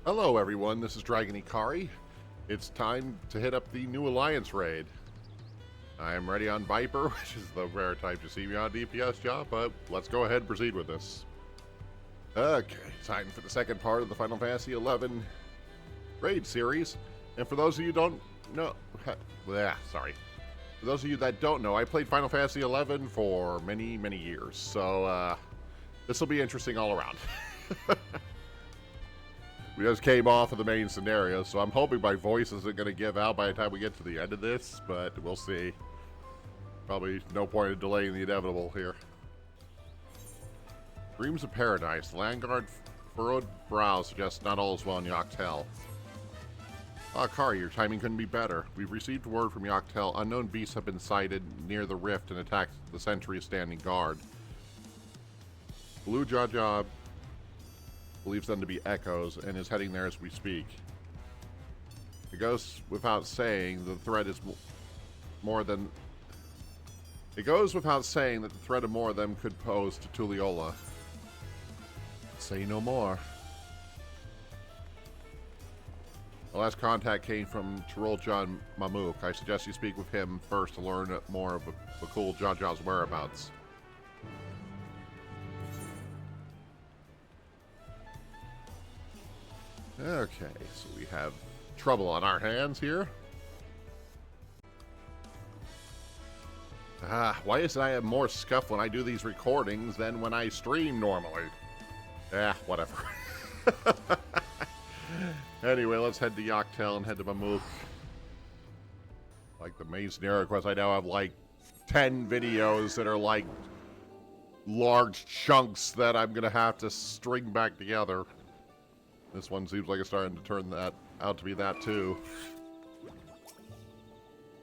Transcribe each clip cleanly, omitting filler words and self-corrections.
Hello everyone, this is Dragin Hikari. It's time to hit up the new Alliance raid. I am ready on Viper, which is the rare type to see me on DPS job, but let's go ahead and proceed with this. Okay, time for the second part of the Final Fantasy XI raid series. And for those of you who don't know, sorry. For those of you that don't know, I played Final Fantasy XI for many, many years, so this will be interesting all around. We just came off of the main scenario, so I'm hoping my voice isn't going to give out by the time we get to the end of this, but we'll see. Probably no point in delaying the inevitable here. Dreams of Paradise. Landguard furrowed brow suggests not all is well in Yoctel. Kari, your timing couldn't be better. We've received word from Yoctel. Unknown beasts have been sighted near the rift and attacked the sentry standing guard. Blue Jaja believes them to be echoes and is heading there as we speak. It goes without saying the threat is more than... It goes without saying that the threat of more of them could pose to Tulliola. Say no more. The last contact came from Tiroljan Mamuk. I suggest you speak with him first to learn more of Bakul Jaja's whereabouts. Okay, so we have trouble on our hands here. Why is it I have more scuff when I do these recordings than when I stream normally? Whatever. Anyway, let's head to Yoctel and head to Mamuk. Like the main scenario quest, I now have like 10 videos that are like large chunks that I'm gonna have to string back together. This one seems like it's starting to turn that out to be that too.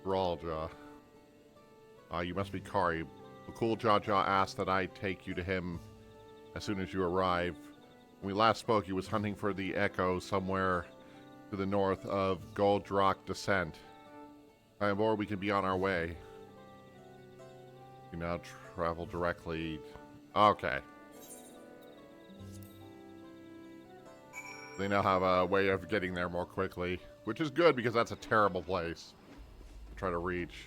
Rawljaw. You must be Kari. Bakul Jaja asked that I take you to him as soon as you arrive. When we last spoke, he was hunting for the Echo somewhere to the north of Goldrock Descent. I am aboard, we can be on our way. We now travel directly... Okay. They now have a way of getting there more quickly, which is good because that's a terrible place to try to reach.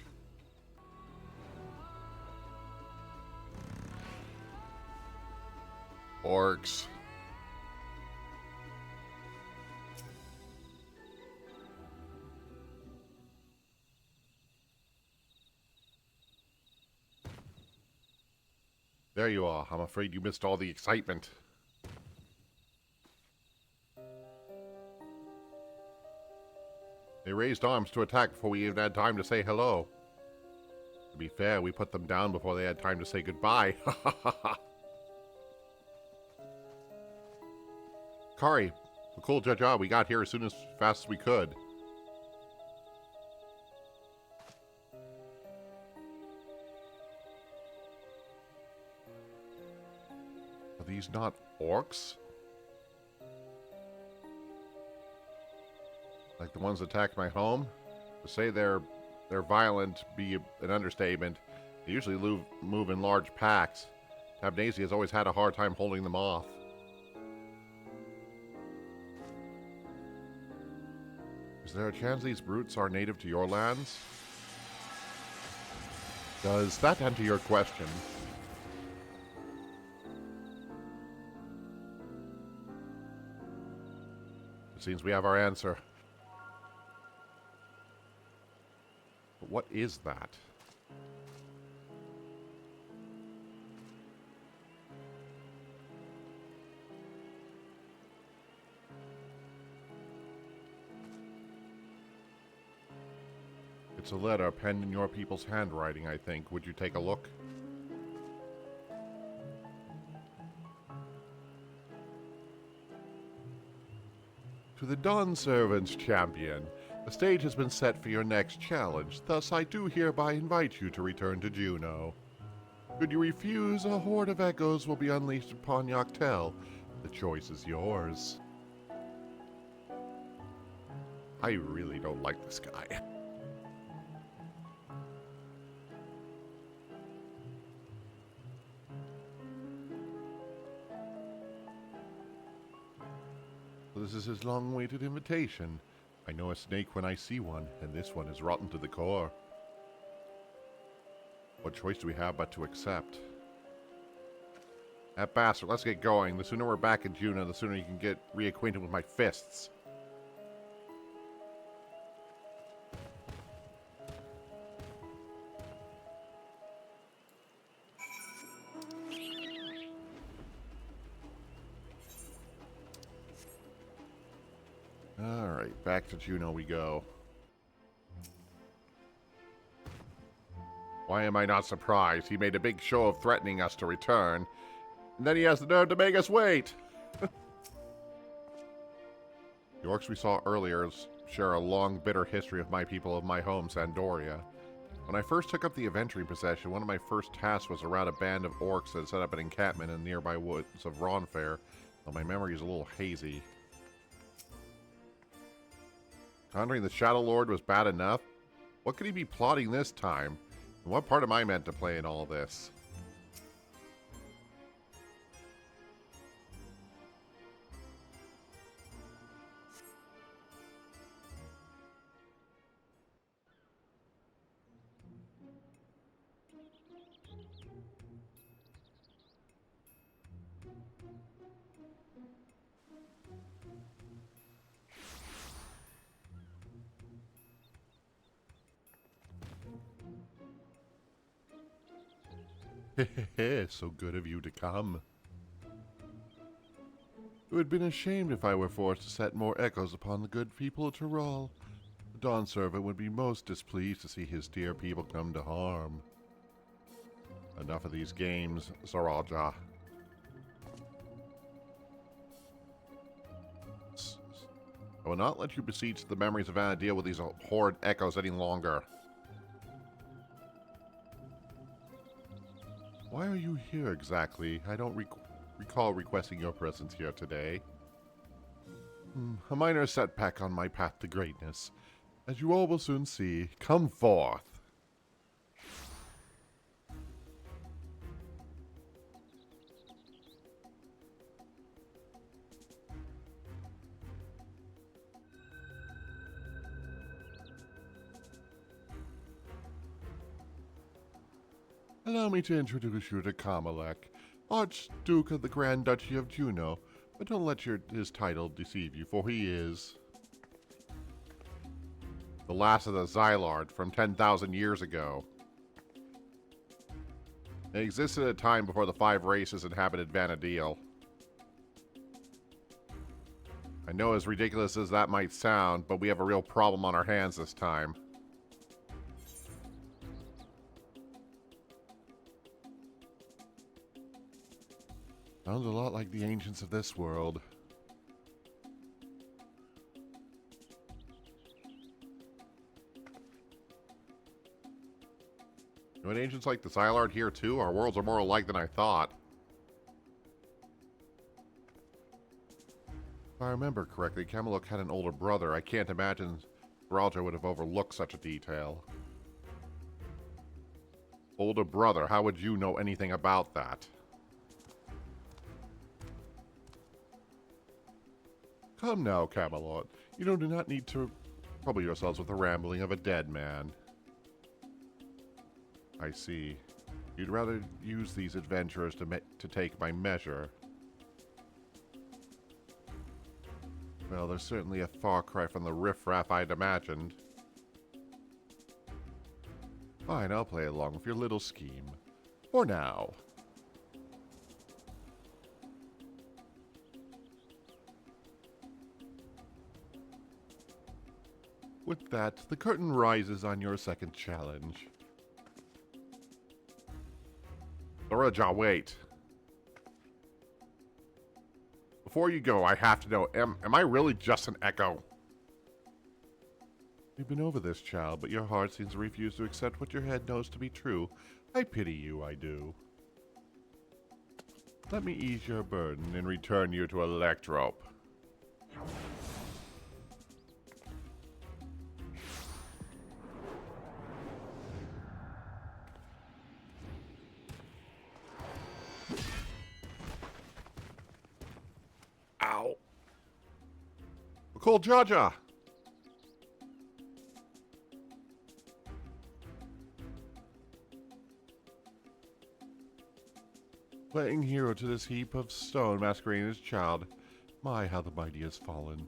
Orcs. There you are. I'm afraid you missed all the excitement. They raised arms to attack before we even had time to say hello. To be fair, we put them down before they had time to say goodbye. Kari, Bakul Jaja, we got here as fast as we could. Are these not orcs? Like the ones that attacked my home? To say they're violent be an understatement. They usually move in large packs. Tabnazi has always had a hard time holding them off. Is there a chance these brutes are native to your lands? Does that answer your question? It seems we have our answer. But what is that? It's a letter penned in your people's handwriting, I think. Would you take a look? To the Dawn Servants Champion, the stage has been set for your next challenge, thus I do hereby invite you to return to Juno. Should you refuse, a horde of echoes will be unleashed upon Yoctel. The choice is yours. I really don't like this guy. So this is his long-awaited invitation. I know a snake when I see one, and this one is rotten to the core. What choice do we have but to accept? That bastard, let's get going. The sooner we're back in Juno, the sooner you can get reacquainted with my fists. Alright, back to Juno we go. Why am I not surprised? He made a big show of threatening us to return, and then he has the nerve to make us wait! The orcs we saw earlier share a long, bitter history of my people of my home, Sandoria. When I first took up the adventuring possession, one of my first tasks was around a band of orcs that set up an encampment in the nearby woods of Ronfair, though my memory is a little hazy. Conjuring the Shadow Lord was bad enough. What could he be plotting this time? And what part am I meant to play in all this? So good of you to come. It would have been a shame if I were forced to set more echoes upon the good people of Tyrol. The Dawn Servant would be most displeased to see his dear people come to harm. Enough of these games, Zaraja. I will not let you besiege the memories of Vana'diel with these horrid echoes any longer. Why are you here exactly? I don't recall requesting your presence here today. A minor setback on my path to greatness. As you all will soon see, come forth. Allow me to introduce you to Kam'lanaut, Archduke of the Grand Duchy of Juno, but don't let his title deceive you, for he is the last of the Xylard from 10,000 years ago. It existed at a time before the 5 races inhabited Vana'diel. I know as ridiculous as that might sound, but we have a real problem on our hands this time. Sounds a lot like the ancients of this world. You know, ancients like the Xylard here too? Our worlds are more alike than I thought. If I remember correctly, Kam'lanaut had an older brother. I can't imagine Zaraja would have overlooked such a detail. Older brother, how would you know anything about that? Come now, Kam'lanaut. You do not need to trouble yourselves with the rambling of a dead man. I see. You'd rather use these adventurers to take my measure. Well, there's certainly a far cry from the riffraff I'd imagined. Fine, I'll play along with your little scheme. For now. With that, the curtain rises on your second challenge. Zaraja, wait. Before you go, I have to know, am I really just an echo? We've been over this, child, but your heart seems to refuse to accept what your head knows to be true. I pity you, I do. Let me ease your burden and return you to Electrope. Ow. Cool Jaja! Playing hero to this heap of stone masquerading as child. My, how the mighty has fallen.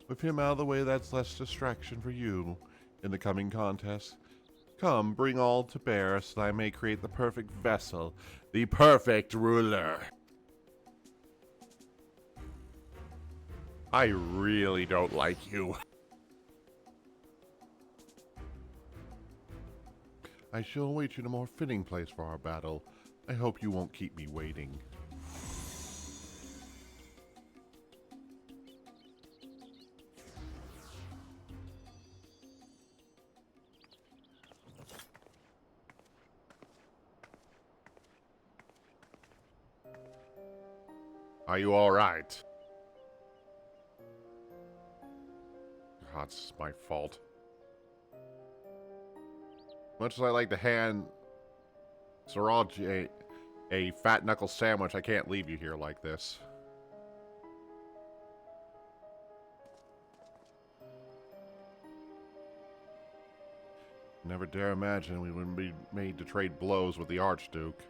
With him out of the way, that's less distraction for you in the coming contest. Come, bring all to bear, so that I may create the perfect vessel, the perfect ruler. I really don't like you. I shall await you in a more fitting place for our battle. I hope you won't keep me waiting. Are you all right? Oh, it's my fault. Much as I like to hand Siraj a fat knuckle sandwich, I can't leave you here like this. Never dare imagine we wouldn't be made to trade blows with the Archduke.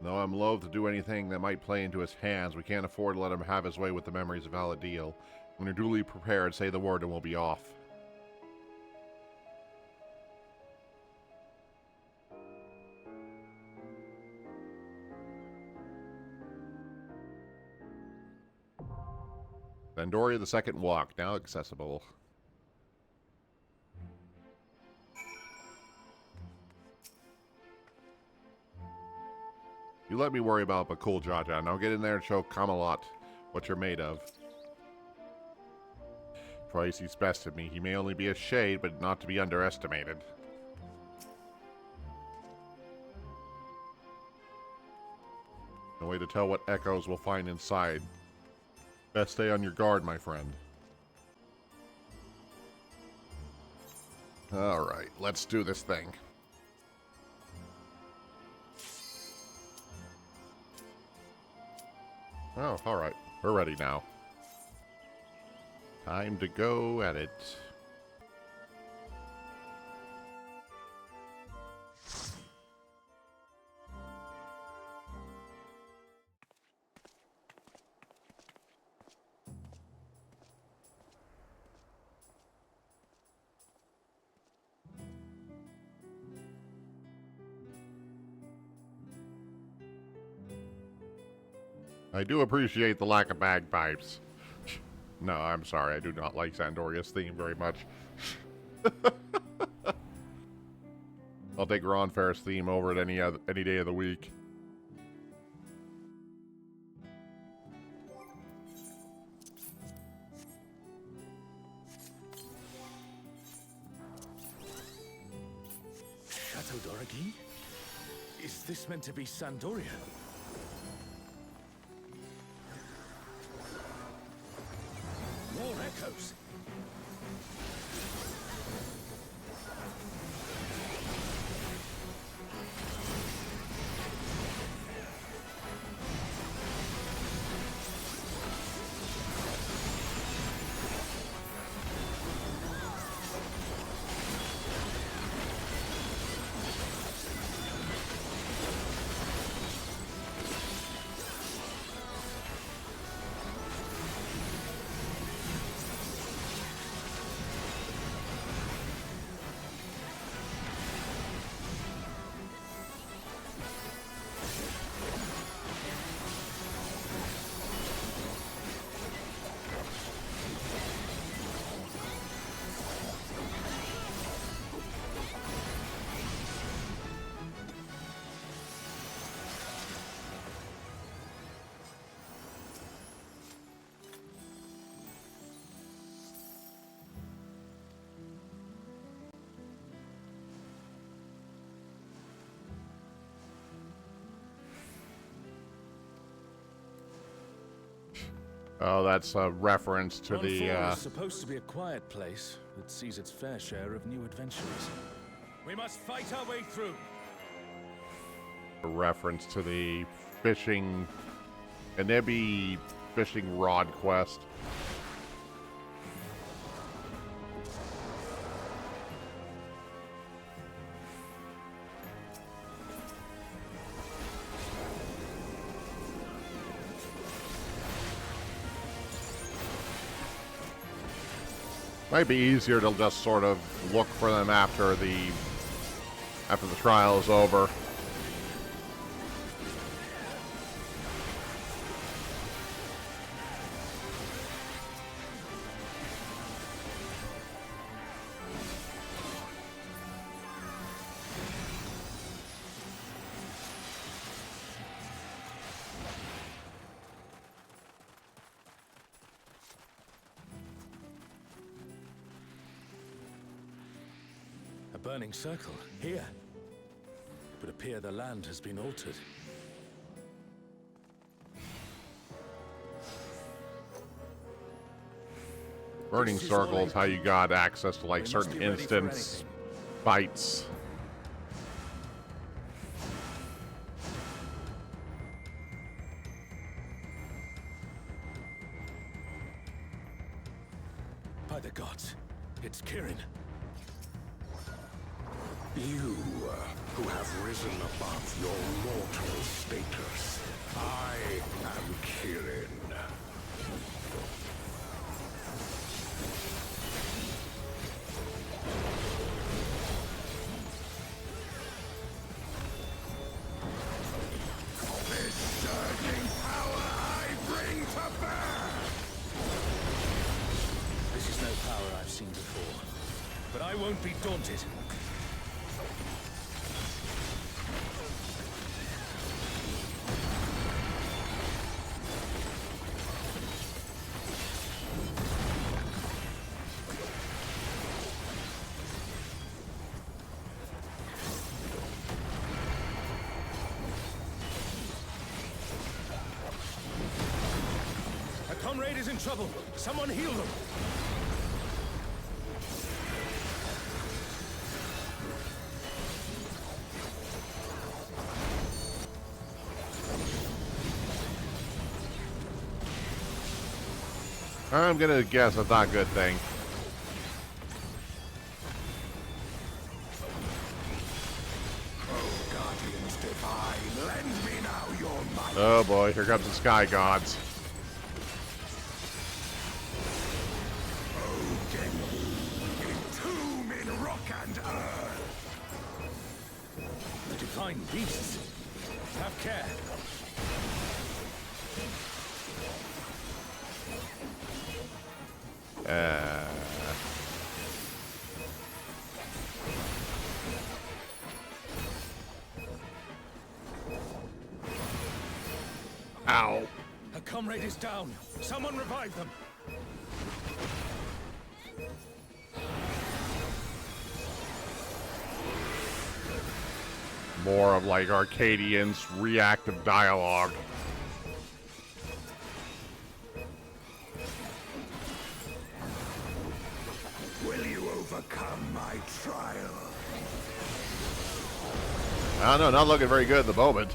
Though I'm loath to do anything that might play into his hands, we can't afford to let him have his way with the memories of Vana'diel. When you're duly prepared, say the word and we'll be off. Vandoria the Second Walk, now accessible. You let me worry about Bakul Jaja. Now get in there and show Kam'lanaut what you're made of. Twice he's bested me. He may only be a shade, but not to be underestimated. No way to tell what echoes we'll find inside. Best stay on your guard, my friend. Alright, let's do this thing. Oh, alright. We're ready now. Time to go at it. I do appreciate the lack of bagpipes. No, I'm sorry. I do not like Sandoria's theme very much. I'll take Ron Fair's theme over it any day of the week. Chateau Dragin? Is this meant to be Sandoria? More echoes. Oh, that's a reference to the, is supposed to be a quiet place that sees its fair share of new adventures. We must fight our way through. A reference to the fishing, an Ebby fishing rod quest. Might be easier to just sort of look for them after the trial is over. Burning circle, here. It would appear the land has been altered. Burning circle is how you got access to like certain instance fights. By the gods, it's Kirin. You, who have risen above your mortal status. I am Kirin. This surging power I bring to bear! This is no power I've seen before, but I won't be daunted. Comrade is in trouble. Someone heal them. I'm gonna guess that's not a good thing. Oh, guardians divine, lend me now your might. Oh boy, here comes the sky gods. Divine beasts. Have care. Ow. A comrade is down. Someone revive them. More of like Arcadian's reactive dialogue. Will you overcome my trial? I don't know, not looking very good at the moment.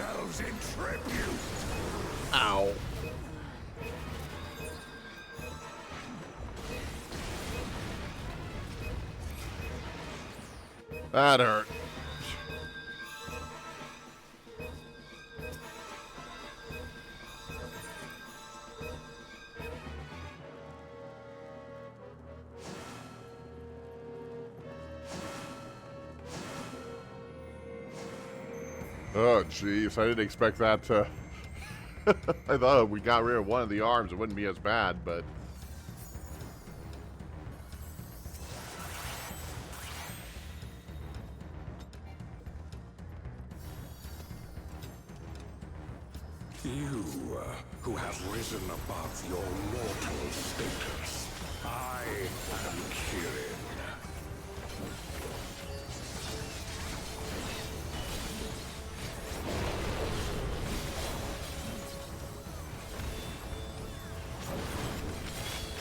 yourselves in tribute! Ow. That hurt. Oh, jeez. I didn't expect that to... I thought if we got rid of one of the arms, it wouldn't be as bad, but... You, who have risen above your mortal status. I am Kirin.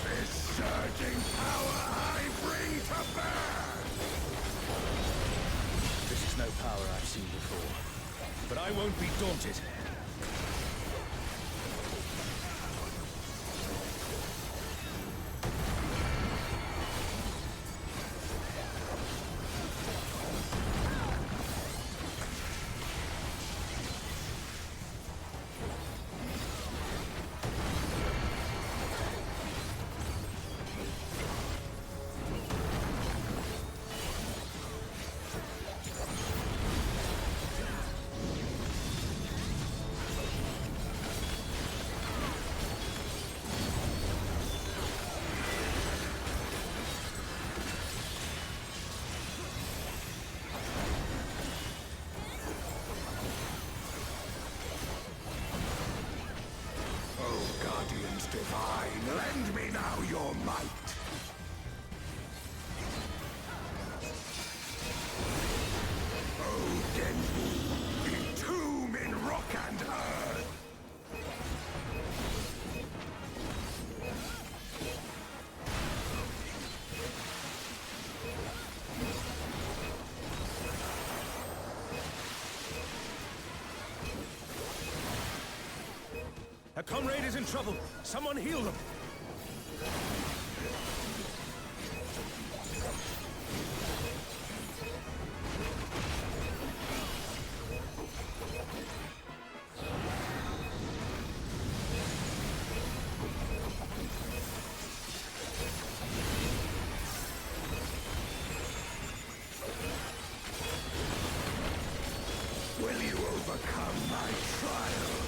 This surging power I bring to bear! This is no power I've seen before. But I won't be daunted. Divine, lend me now your might. Odin, entomb in rock and earth. A comrade is in trouble. Someone heal them. Will you overcome my trial?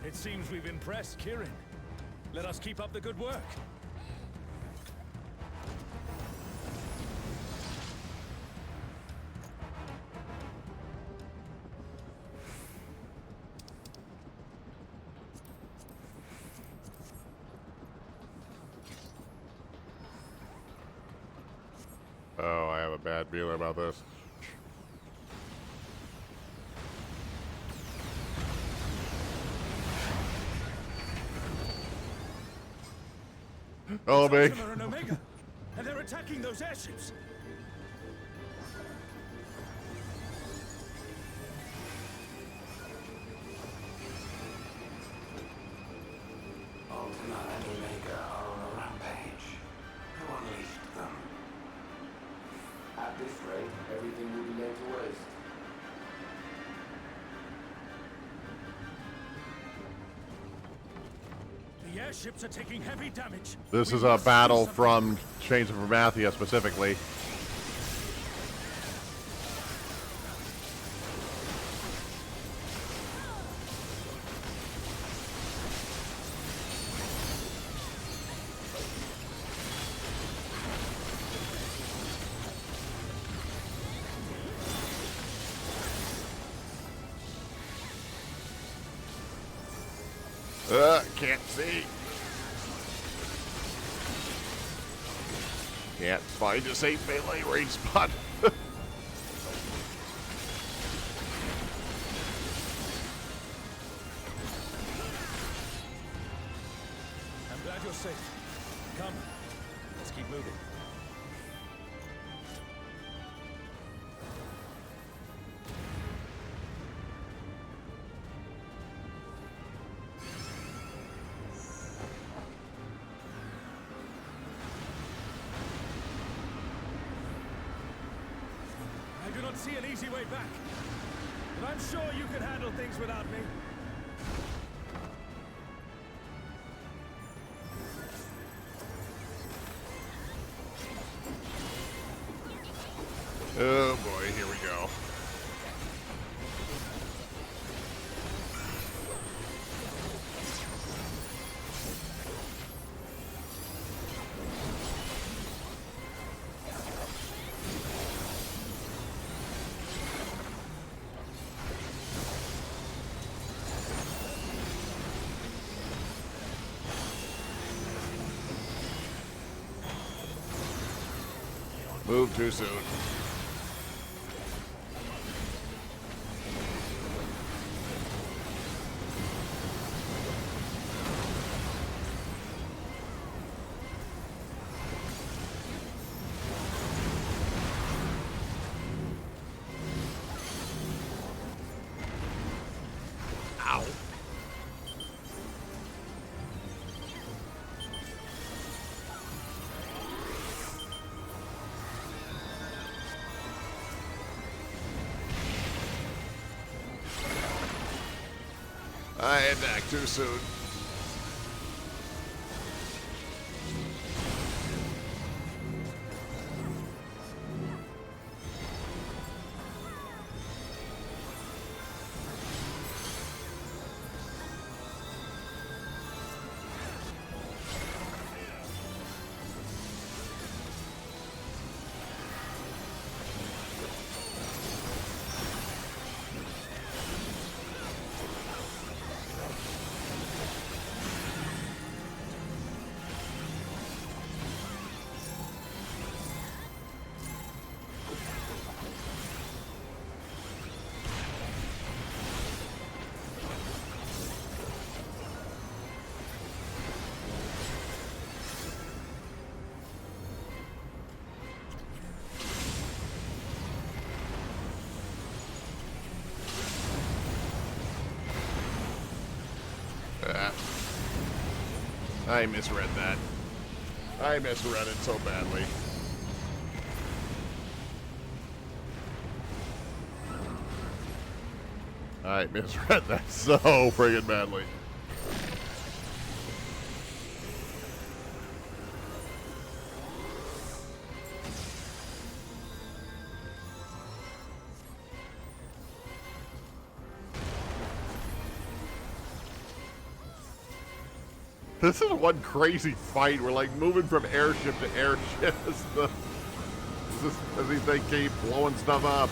It seems we've impressed Kirin. Let us keep up the good work. Oh, I have a bad feeling about this. Oh, big. Ultima and Omega, and they're attacking those airships. Ultima and Omega are on a rampage. Who unleashed them? At this rate, everything will be laid to waste. The airships are taking heavy damage. This We is a must do battle something. from Chains of Vermathia specifically. Can't see. Can't find a safe melee range spot. I'm glad you're safe. Come, let's keep moving. I do not see an easy way back, but I'm sure you can handle things without me. Oh boy, here we go. Move too soon. Ow. I hit back too soon. I misread that. I misread it so badly. I misread that so friggin' badly. This is one crazy fight. We're like moving from airship to airship as these things keep blowing stuff up.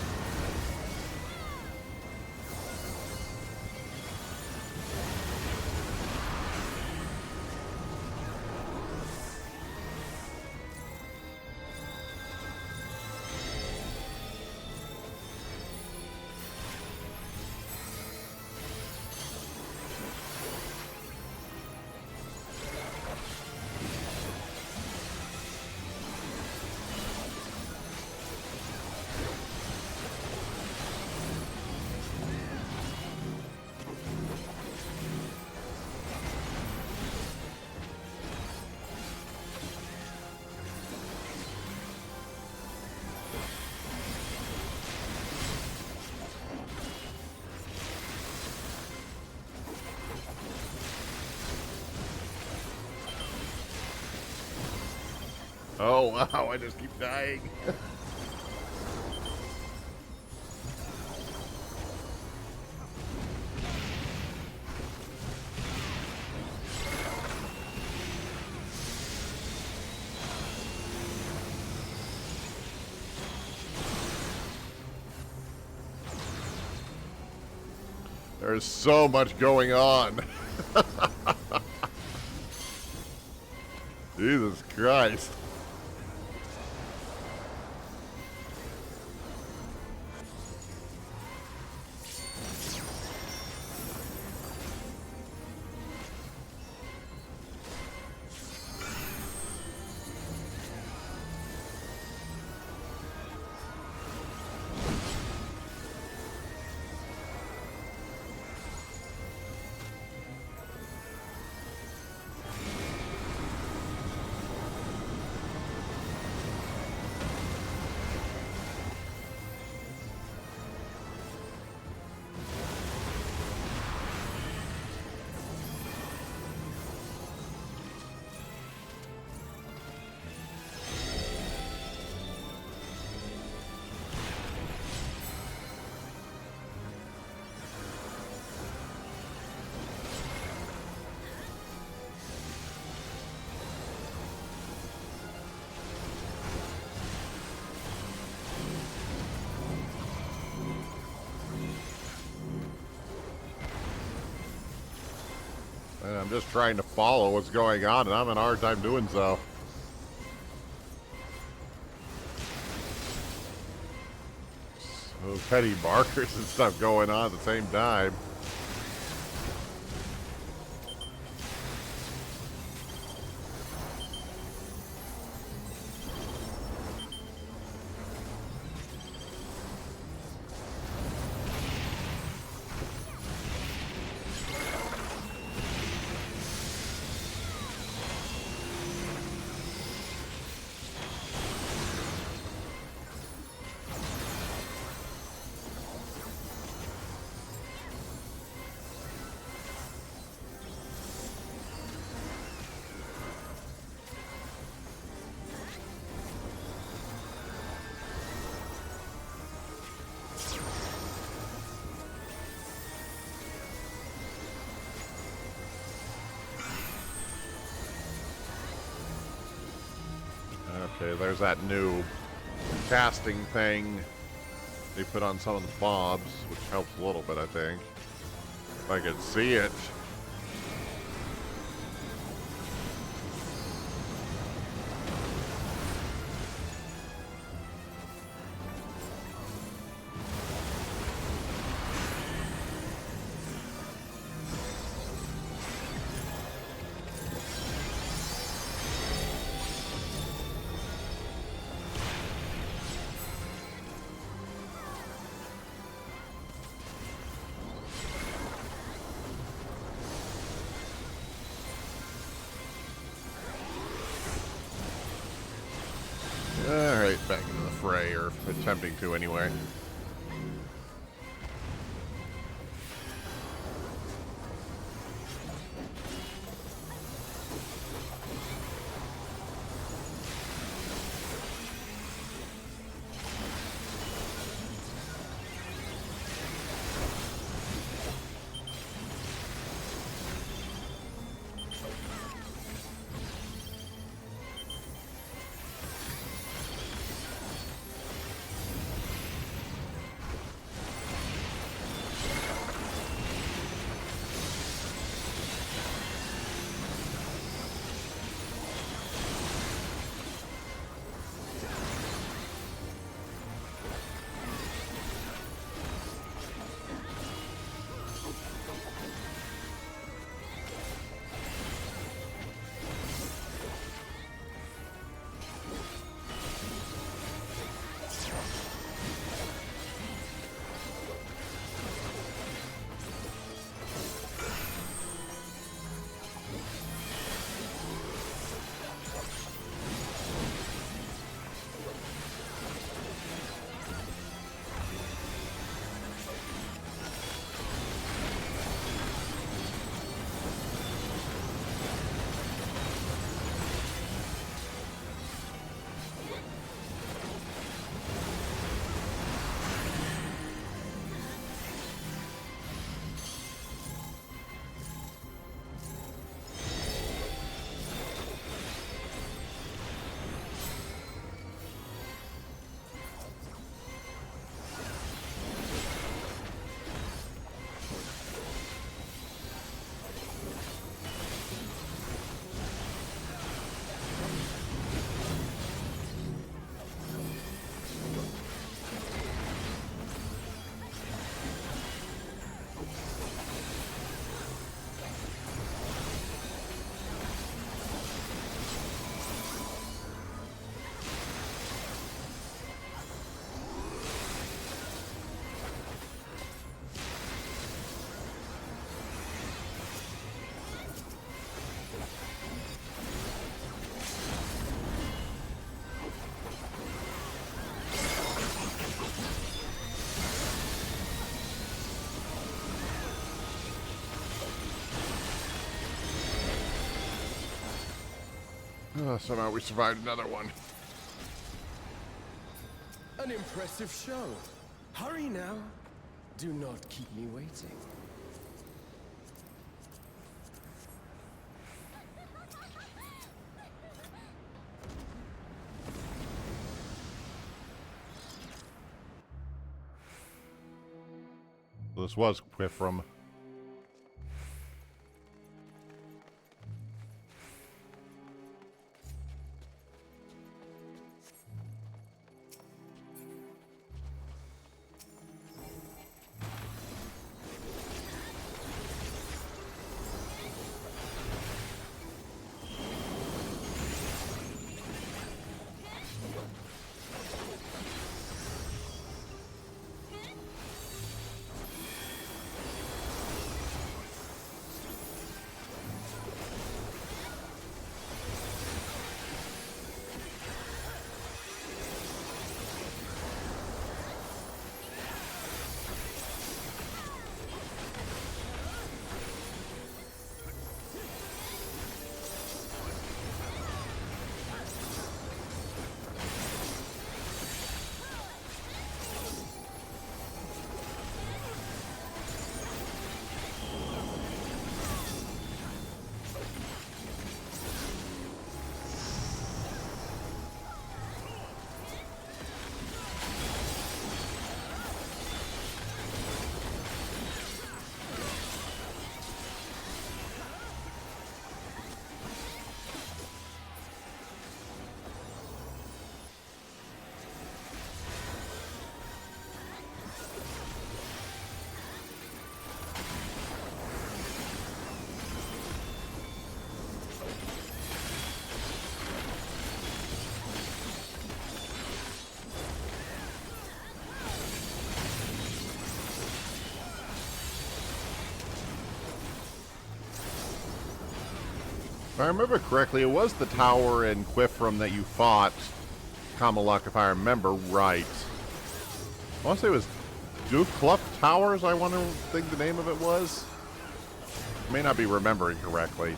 Oh, wow, I just keep dying. There's so much going on. Jesus Christ. And I'm just trying to follow what's going on, and I'm having a hard time doing so. Those petty markers and stuff going on at the same time. Okay, there's that new casting thing they put on some of the mobs, which helps a little bit, I think. If I could see it. Alright, back into the fray, or attempting to anyway. Somehow we survived another one. An impressive show. Hurry now. Do not keep me waiting. This was Quifram. If I remember correctly, it was the tower in Quifram that you fought Kam'lanaut, if I remember right. I want to say it was Duke Cluff Towers, I want to think the name of it was. May not be remembering correctly.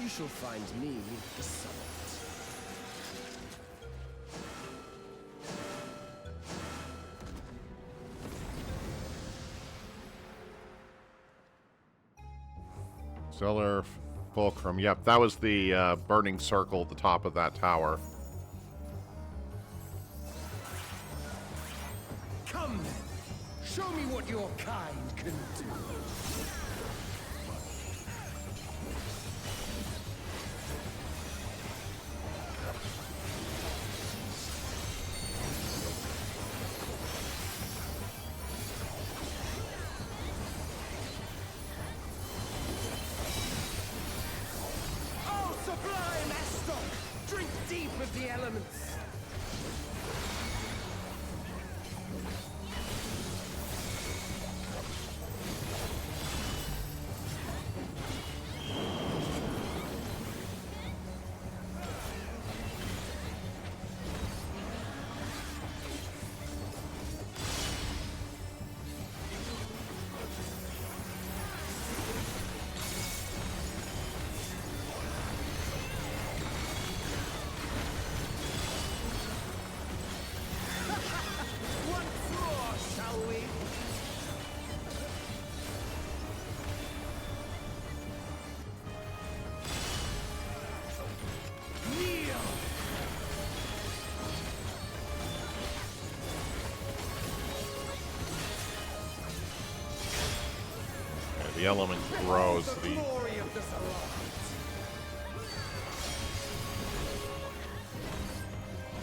You shall find me at the summit. Stellar Fulcrum. Yep, that was the burning circle at the top of that tower. Come then. Show me what your kind can do. The elements. The element grows. The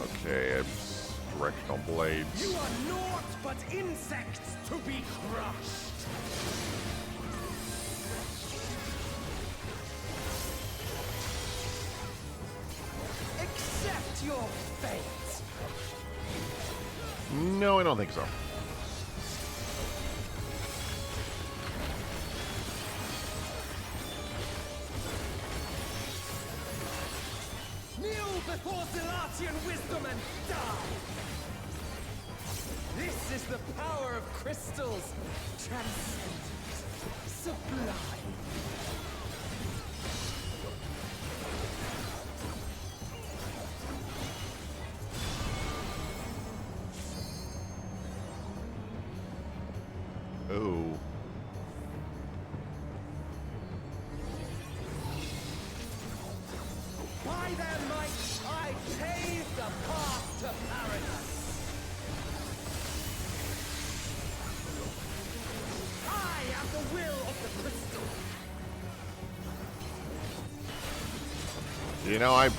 okay, it's directional blades. You are naught but insects to be crushed. Accept your fate. No, I don't think so. Kneel before Zilatian wisdom and die! This is the power of crystals. Transcendent. Sublime. Ooh. By their might, I pave the path to paradise. I am the will of the crystal. You know, I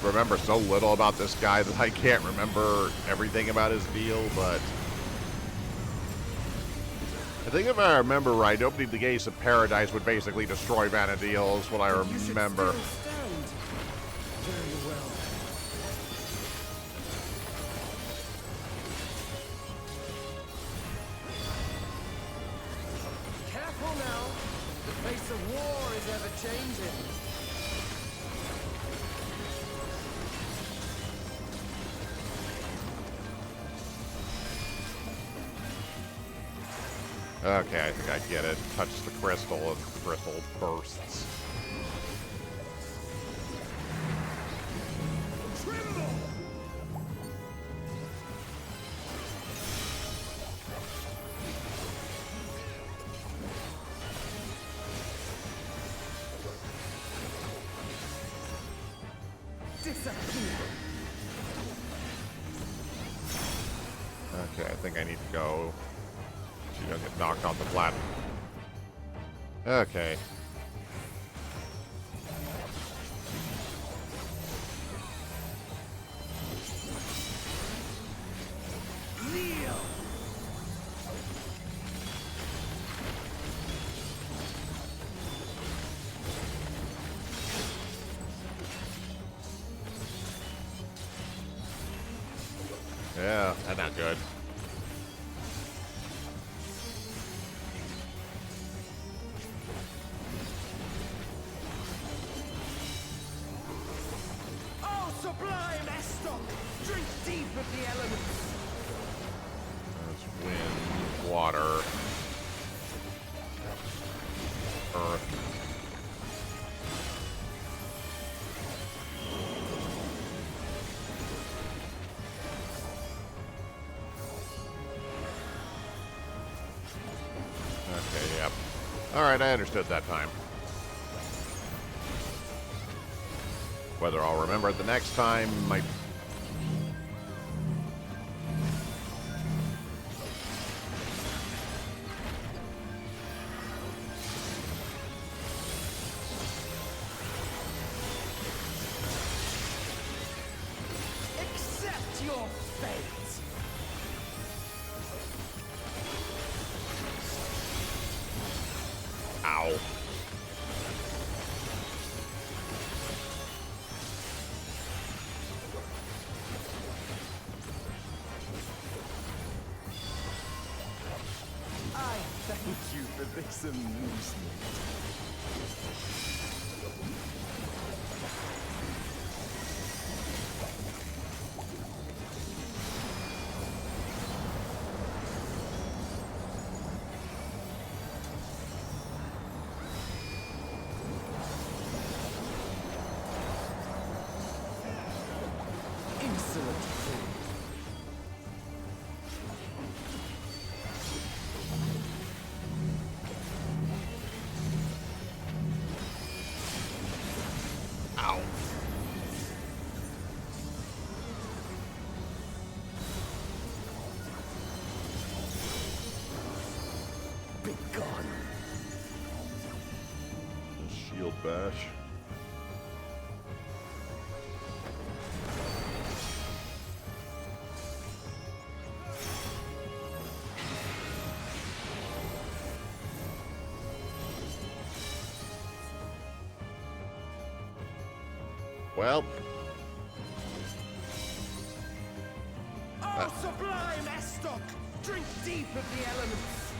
remember so little about this guy that I can't remember everything about his deal, but I think if I remember right, opening the gates of paradise would basically destroy Vana'diel, is what I remember. You should still stand. Very well. Careful now. The face of war is ever changing. Okay, I think I get it. Touch the crystal and the crystal bursts. Tremble! Disappear! Okay, I think I need to go. She doesn't get knocked off the platform. Okay. Kneel! Yeah, that's not good. Oh, sublime Estok! Drink deep of the elements! There's wind, water, earth. Okay, yep. Alright, I understood that time. Whether I'll remember it the next time might... Accept your fate! Ow. I thank you for this amusement. Insolent fool. Ow. Be gone. Shield bash. Well, Oh, sublime Estok! Drink deep of the elements!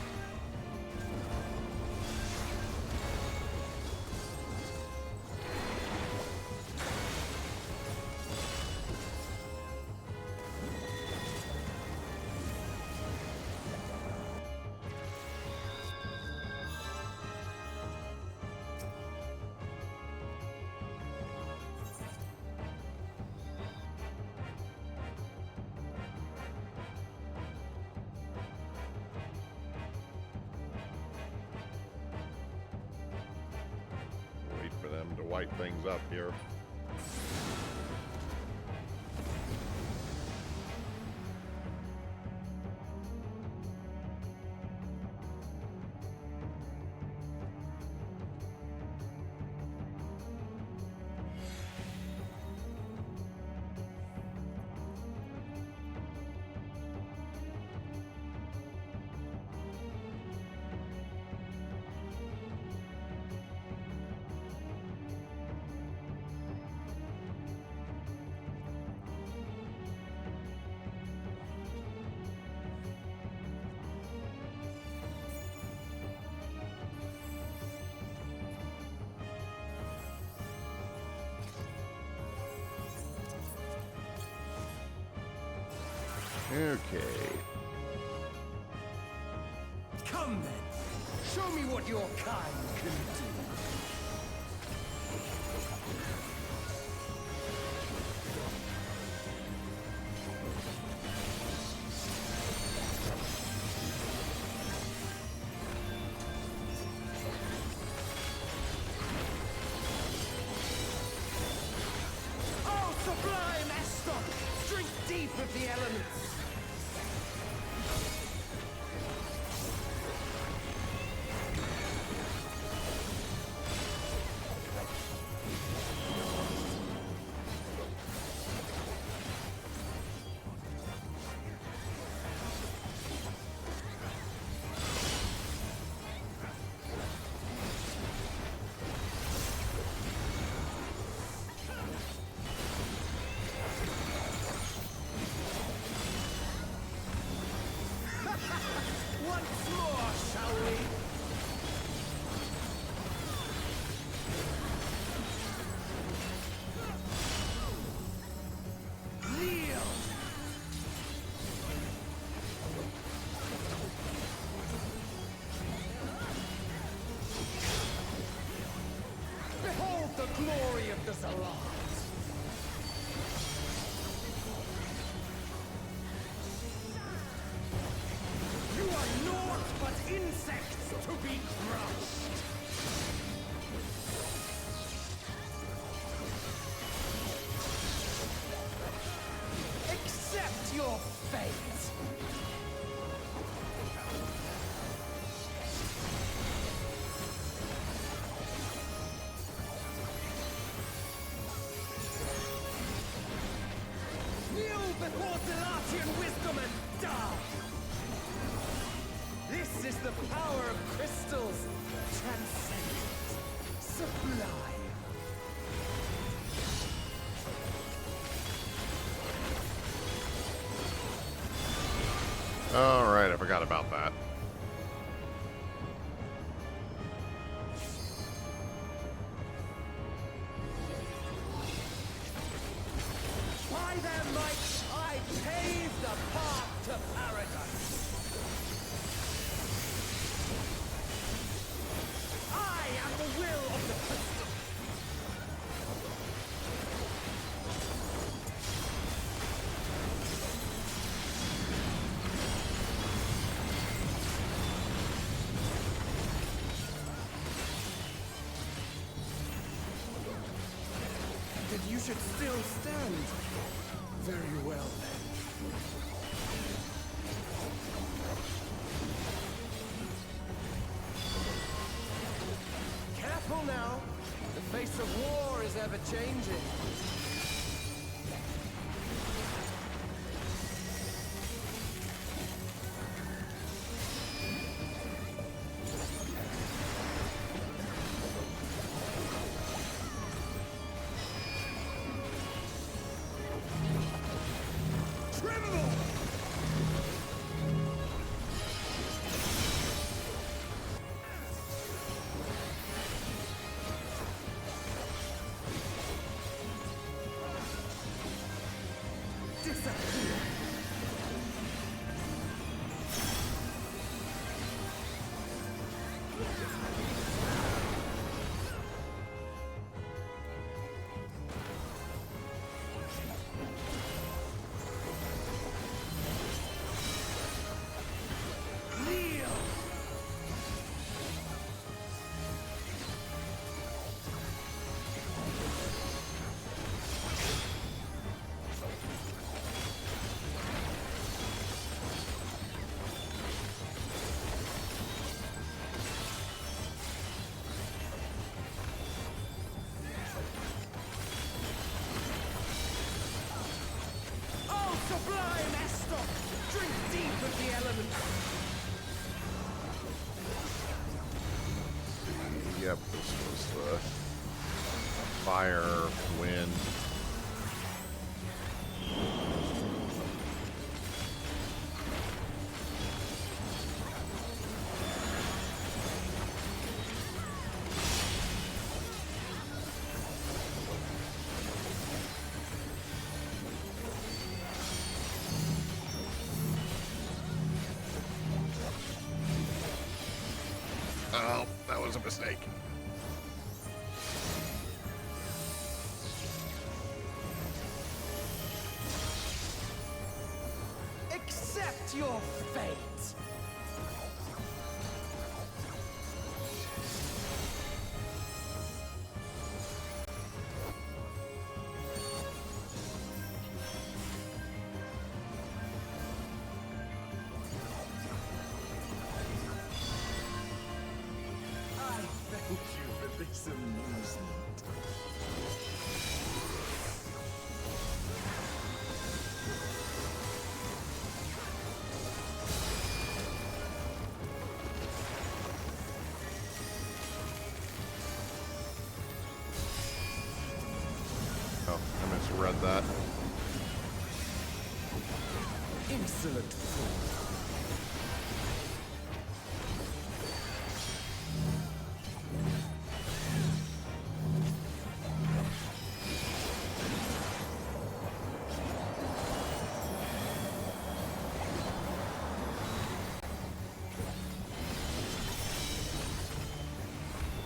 light things up here. Okay. Come then. Show me what your kind can do. Oh, sublime Estor! Drink deep of the elements. Once more, shall we? Kneel! Behold the glory of the Zalars! You are naught but insects to be crushed! Accept your fate! Kneel before Zalatian wisdom and die! This is the power of crystals, transcendent, sublime. Alright, I forgot about that. By their might, I pave the path to paradise. I am the will of the crystal. That you should still stand. Very well, then. Careful now. The face of war is ever changing. Tremble! Drink deep of the elements. Yep, this was the fire, wind. Oh, that was a mistake. Accept your fate. I thank you for this amusement. Oh, I misread that. Insolent fool.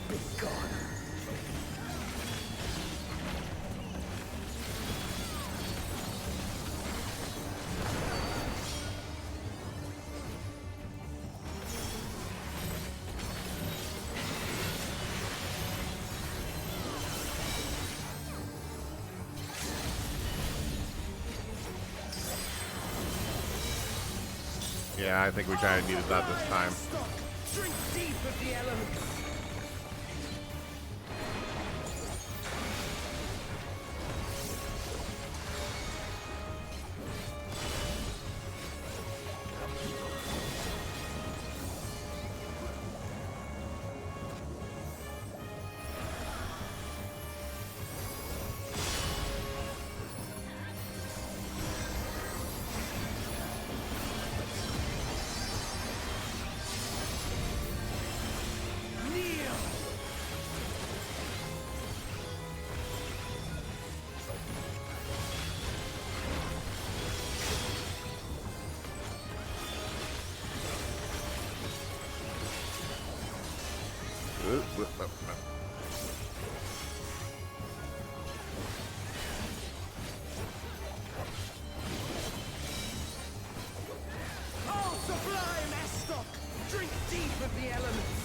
Be gone. Yeah, I think we kind of needed that this time. Stop. Drink deep of the elements. Kneel. Oh, sublime Estoc! Drink deep of the elements.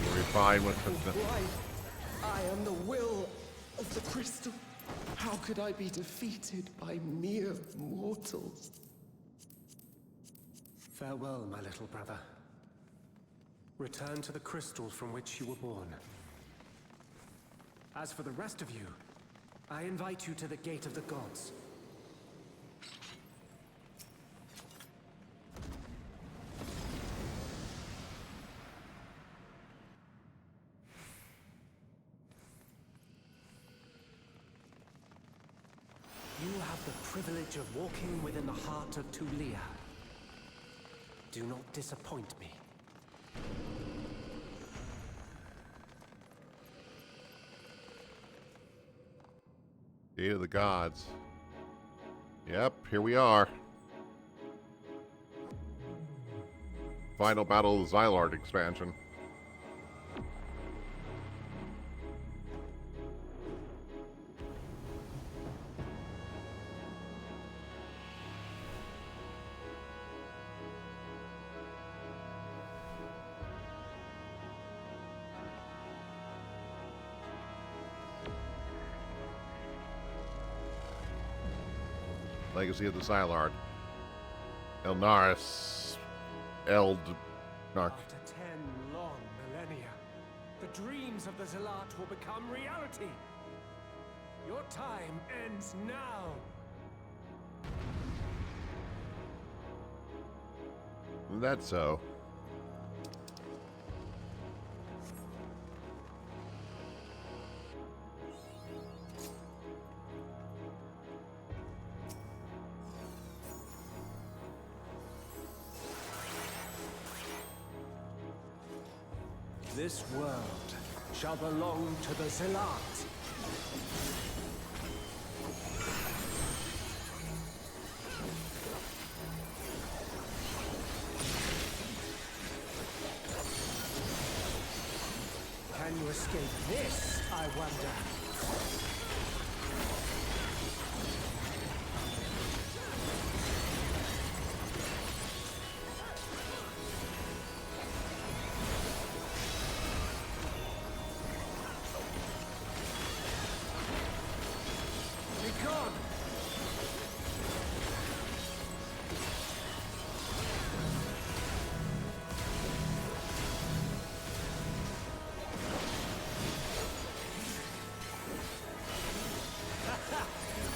We'll be fine with the... Life. I am the will of the crystal. How could I be defeated by mere mortals? Farewell, my little brother. Return to the crystal from which you were born. As for the rest of you, I invite you to the Gate of the Gods. You have the privilege of walking within the heart of Tulia. Do not disappoint me. Gate of the Gods. Yep, here we are. Final battle of the Xylard expansion. Legacy of the Xylard. Eald'narche. After 10 long millennia, the dreams of the Zealot will become reality. Your time ends now. That's so. This world shall belong to the Zealot. Can you escape this, I wonder? Be gone!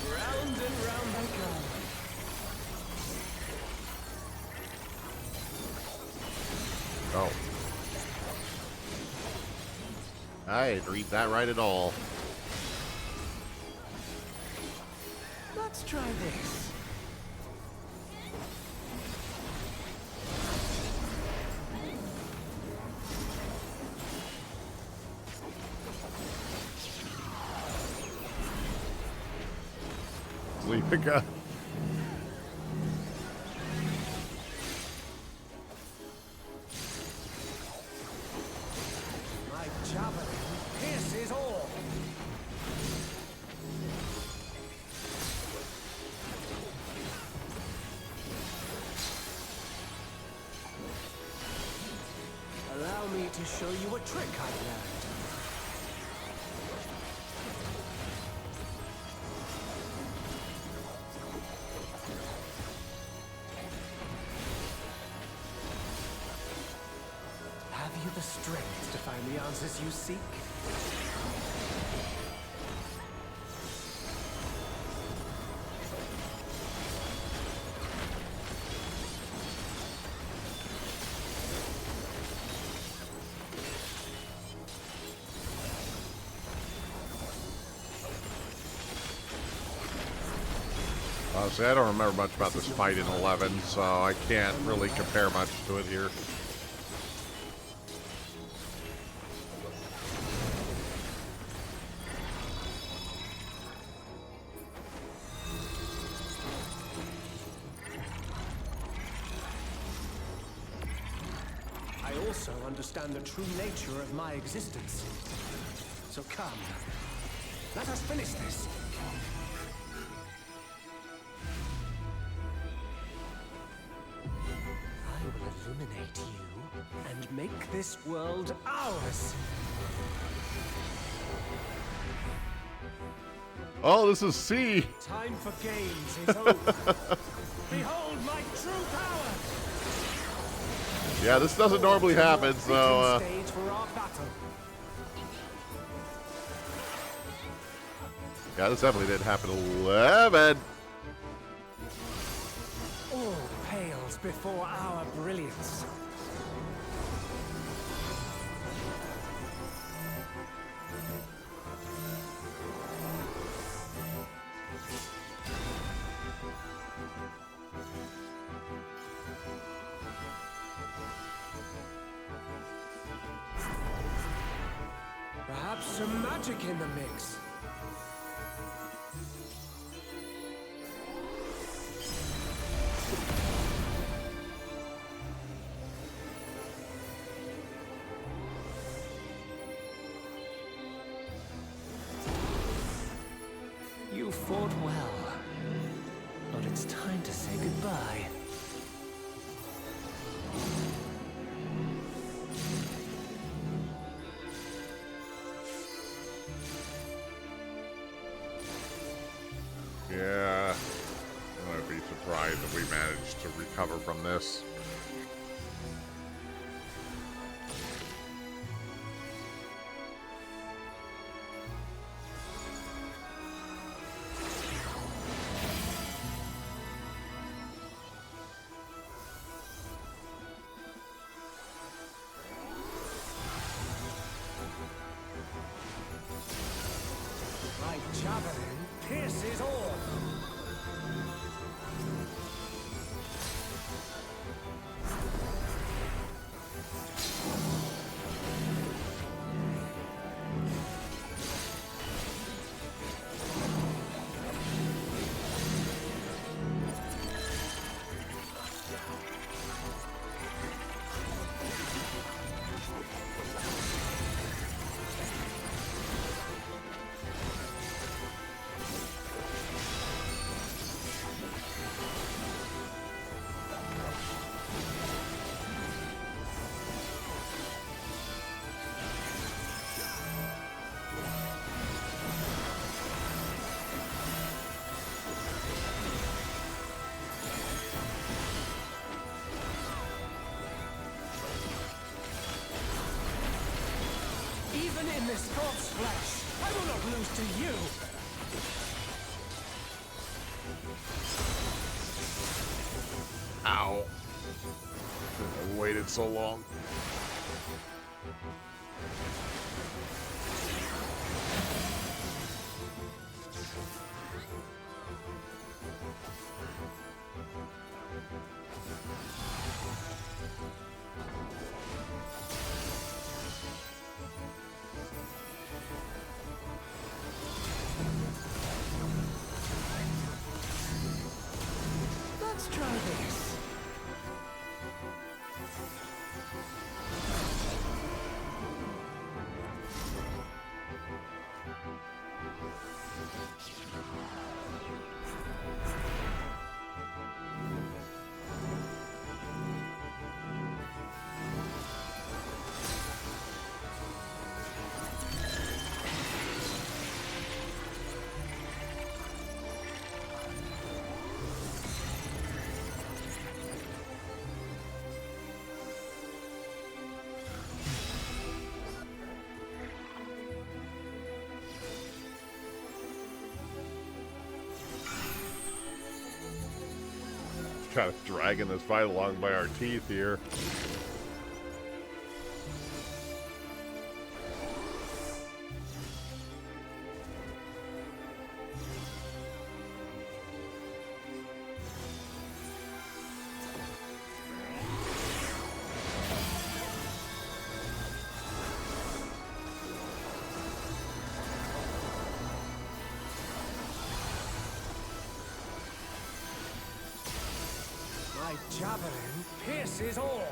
Round and round I go. Oh. I didn't read that right at all. Let's try this. Leapika. My javelin pierces all. Allow me to show you a trick I've learned. Have you the strength to find the answers you seek? Honestly, I don't remember much about this fight in 11, so I can't really compare much to it here. I also understand the true nature of my existence. So come, let us finish this. I will illuminate you and make this world ours. Oh, this is C. Time for games is over. Behold my true power. Yeah, this doesn't normally happen, so Stage for our battle. yeah, this definitely didn't happen in 11. All pales before our brilliance. Perhaps some magic in the mix. You fought well, but it's time to say goodbye. Yeah, I would be surprised if we managed to recover from this. javelin pierces all. Even in this god's flesh, I will not lose to you! Ow. I waited so long. Let's try this. Kind of dragging this fight along by our teeth here. My javelin pierces all.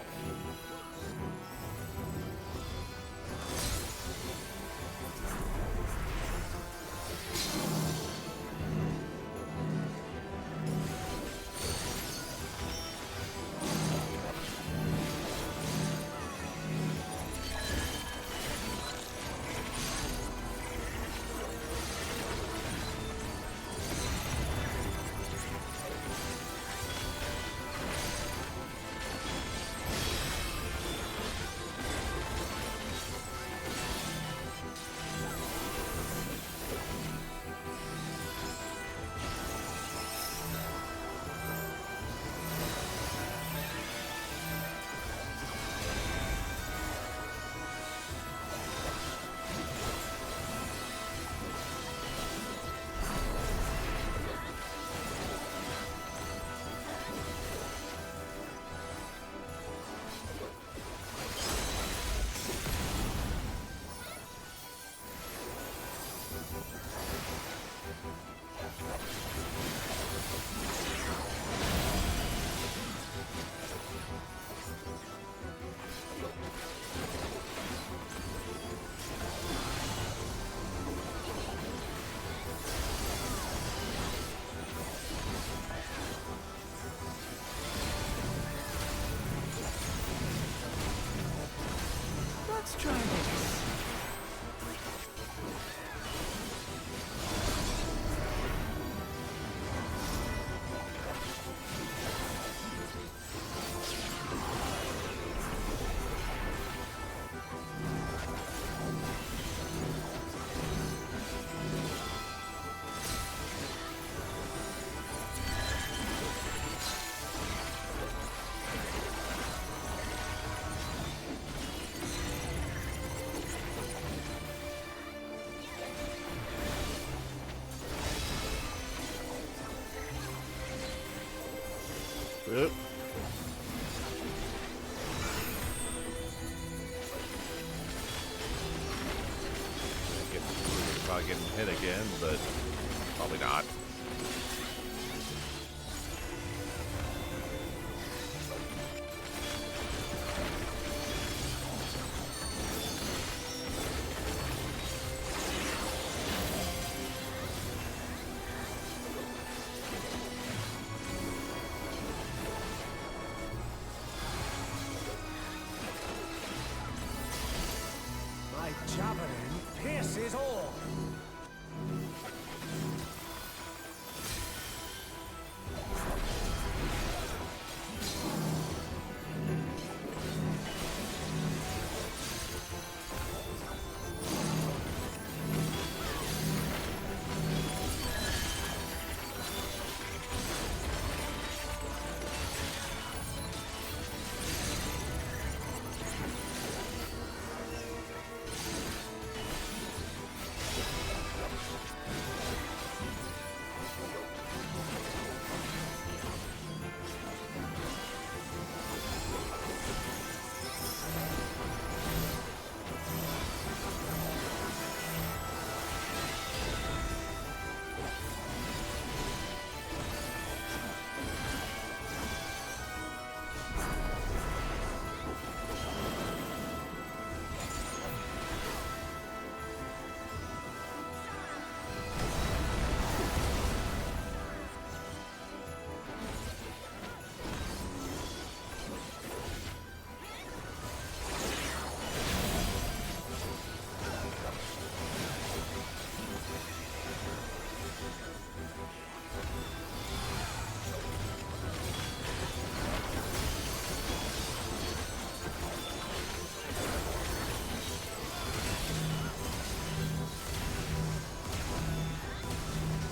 Let's try this. Yep. Probably getting hit again, but probably not. My javelin pierces all.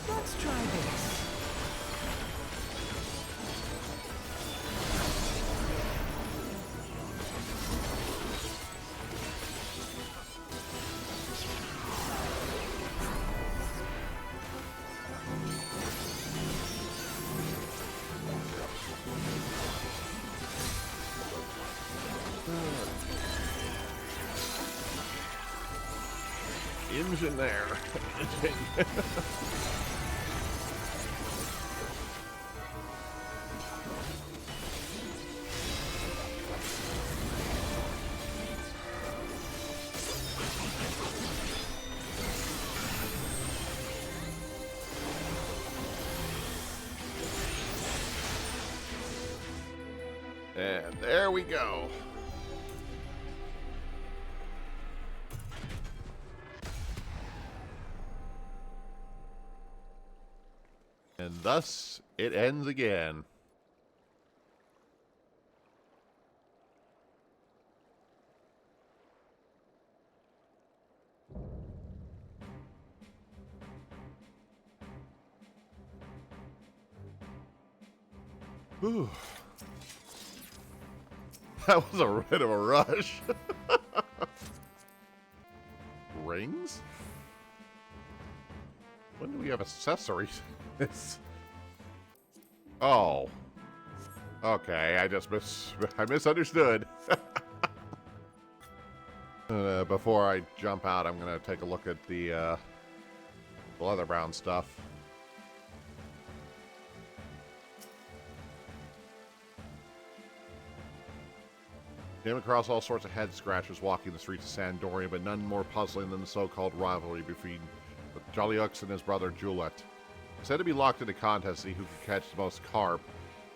Let's try this. Engine there. And there we go. And thus it ends again. Whew. That was a bit of a rush. Rings? When do we have accessories? Oh. Okay, I misunderstood. Before I jump out, I'm gonna take a look at the leather brown stuff. Came across all sorts of head scratchers walking the streets of Sandoria, but none more puzzling than the so-called rivalry between Jollyux and his brother Juliet. Said to be locked in a contest to see who could catch the most carp,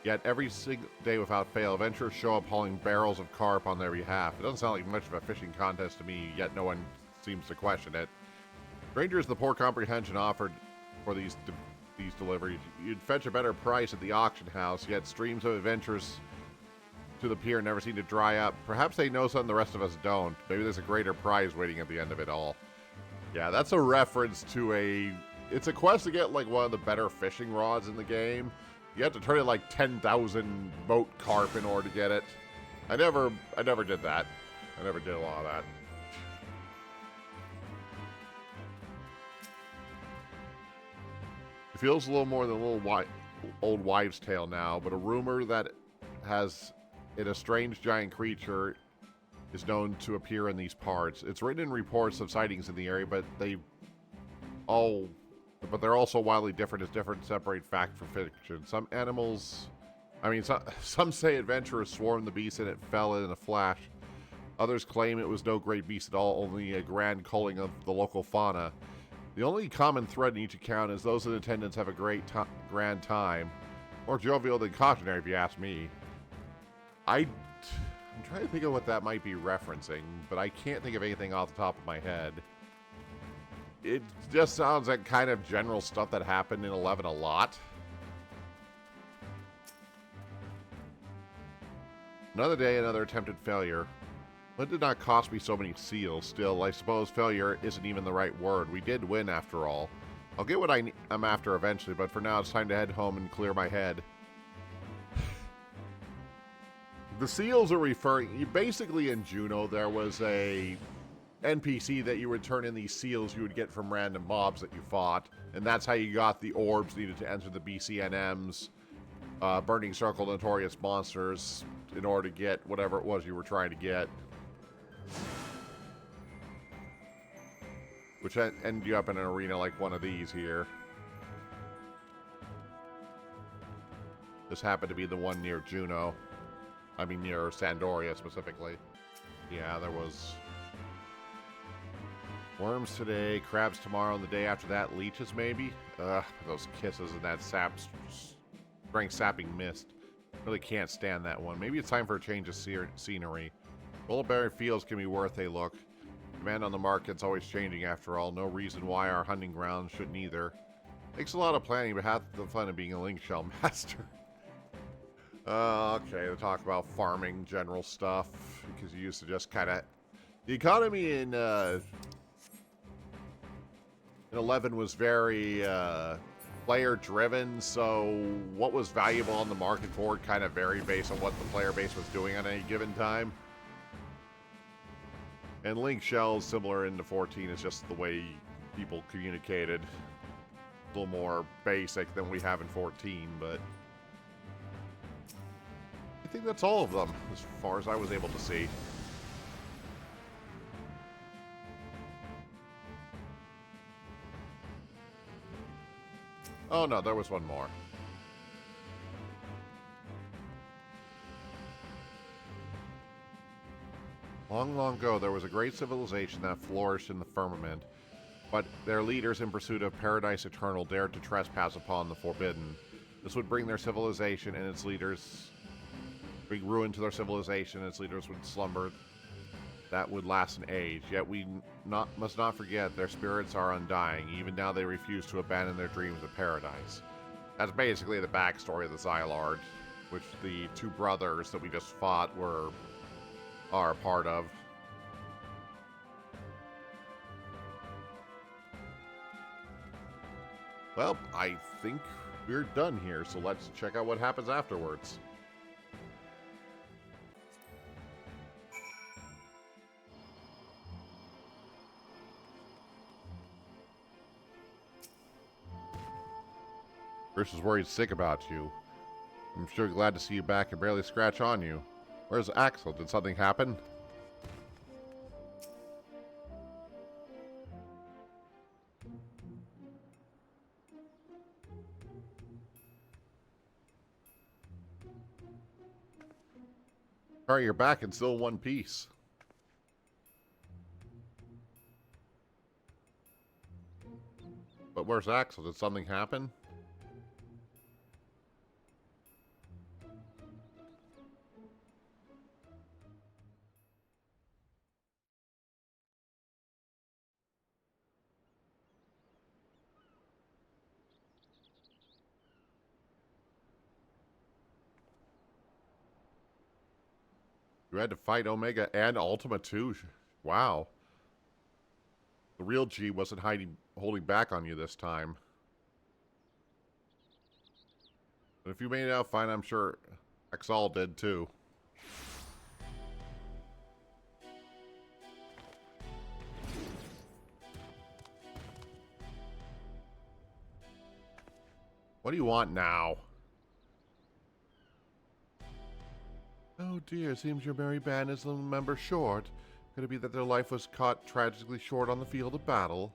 yet every single day without fail, adventurers show up hauling barrels of carp on their behalf. It doesn't sound like much of a fishing contest to me, yet no one seems to question it. Strangers, the poor comprehension offered for these deliveries. You'd fetch a better price at the auction house, yet streams of adventurers to the pier never seem to dry up. Perhaps they know something the rest of us don't. Maybe there's a greater prize waiting at the end of it all. Yeah, that's a reference to it's a quest to get like one of the better fishing rods in the game. You have to turn in like 10,000 boat carp in order to get it. I never did that. I never did a lot of that. It feels a little more than a little while. old wives' tale now, but a rumor that has it a strange giant creature is known to appear in these parts. It's written in reports of sightings in the area, but they're also wildly different as different separate fact from fiction. Some animals, some say adventurers swarmed the beast and it fell in a flash. Others claim it was no great beast at all, only a grand culling of the local fauna. The only common thread in each account is those in attendance have a grand time. More jovial than cautionary, if you ask me. I'm trying to think of what that might be referencing, but I can't think of anything off the top of my head. It just sounds like kind of general stuff that happened in 11 a lot. Another day, another attempted failure. It did not cost me so many seals. Still, I suppose failure isn't even the right word. We did win, after all. I'll get what I'm after eventually, but for now it's time to head home and clear my head. The seals are referring... Basically, in Juno, there was a NPC that you would turn in these seals you would get from random mobs that you fought, and that's how you got the orbs needed to enter the BCNMs, Burning Circle Notorious Monsters, in order to get whatever it was you were trying to get. Which ended you up in an arena like one of these here. This happened to be the one near Juno. I mean, near Sandoria specifically. Yeah, there was worms today, crabs tomorrow, and the day after that, leeches maybe? Ugh, those kisses and that sapping mist. Really can't stand that one. Maybe it's time for a change of scenery. Bullberry Fields can be worth a look. Demand on the market's always changing after all. No reason why our hunting grounds shouldn't either. Takes a lot of planning, but half the fun of being a link shell master. Okay, to talk about farming general stuff, because you used to just kind of... The economy in 11 was very player-driven, so what was valuable on the market board kind of varied based on what the player base was doing on any given time. And link shells, similar into 14, is just the way people communicated. A little more basic than we have in 14, but... I think that's all of them, as far as I was able to see. Oh no, there was one more. Long, long ago, there was a great civilization that flourished in the firmament, but their leaders, in pursuit of paradise eternal, dared to trespass upon the forbidden. This would bring their civilization and its leaders... bring ruin to their civilization, and its leaders would slumber. That would last an age. Yet we must not forget their spirits are undying. Even now they refuse to abandon their dreams of paradise. That's basically the backstory of the Xylard, which the two brothers that we just fought are a part of. Well, I think we're done here, so let's check out what happens afterwards. Bruce is worried sick about you. I'm sure glad to see you back and barely scratch on you. Where's Axel? Did something happen? Alright, you're back and still in one piece. But where's Axel? Did something happen? You had to fight Omega and Ultima too. Wow. The real G wasn't holding back on you this time. But if you made it out fine, I'm sure Axel did too. What do you want now? Oh dear, seems your merry band is a member short. Could it be that their life was caught tragically short on the field of battle?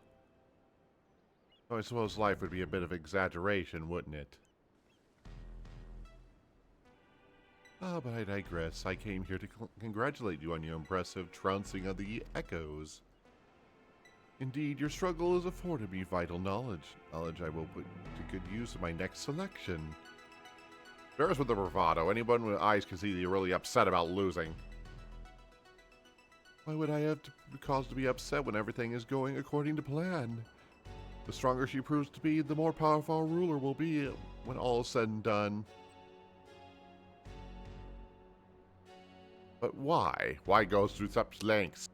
Oh, I suppose life would be a bit of exaggeration, wouldn't it? Ah, but I digress. I came here to congratulate you on your impressive trouncing of the Echoes. Indeed, your struggle has afforded me vital knowledge. Knowledge I will put to good use in my next selection. There's with the bravado. Anyone with eyes can see that you're really upset about losing. Why would I have cause to be upset when everything is going according to plan? The stronger she proves to be, the more powerful our ruler will be when all is said and done. But why? Why go through such lengths?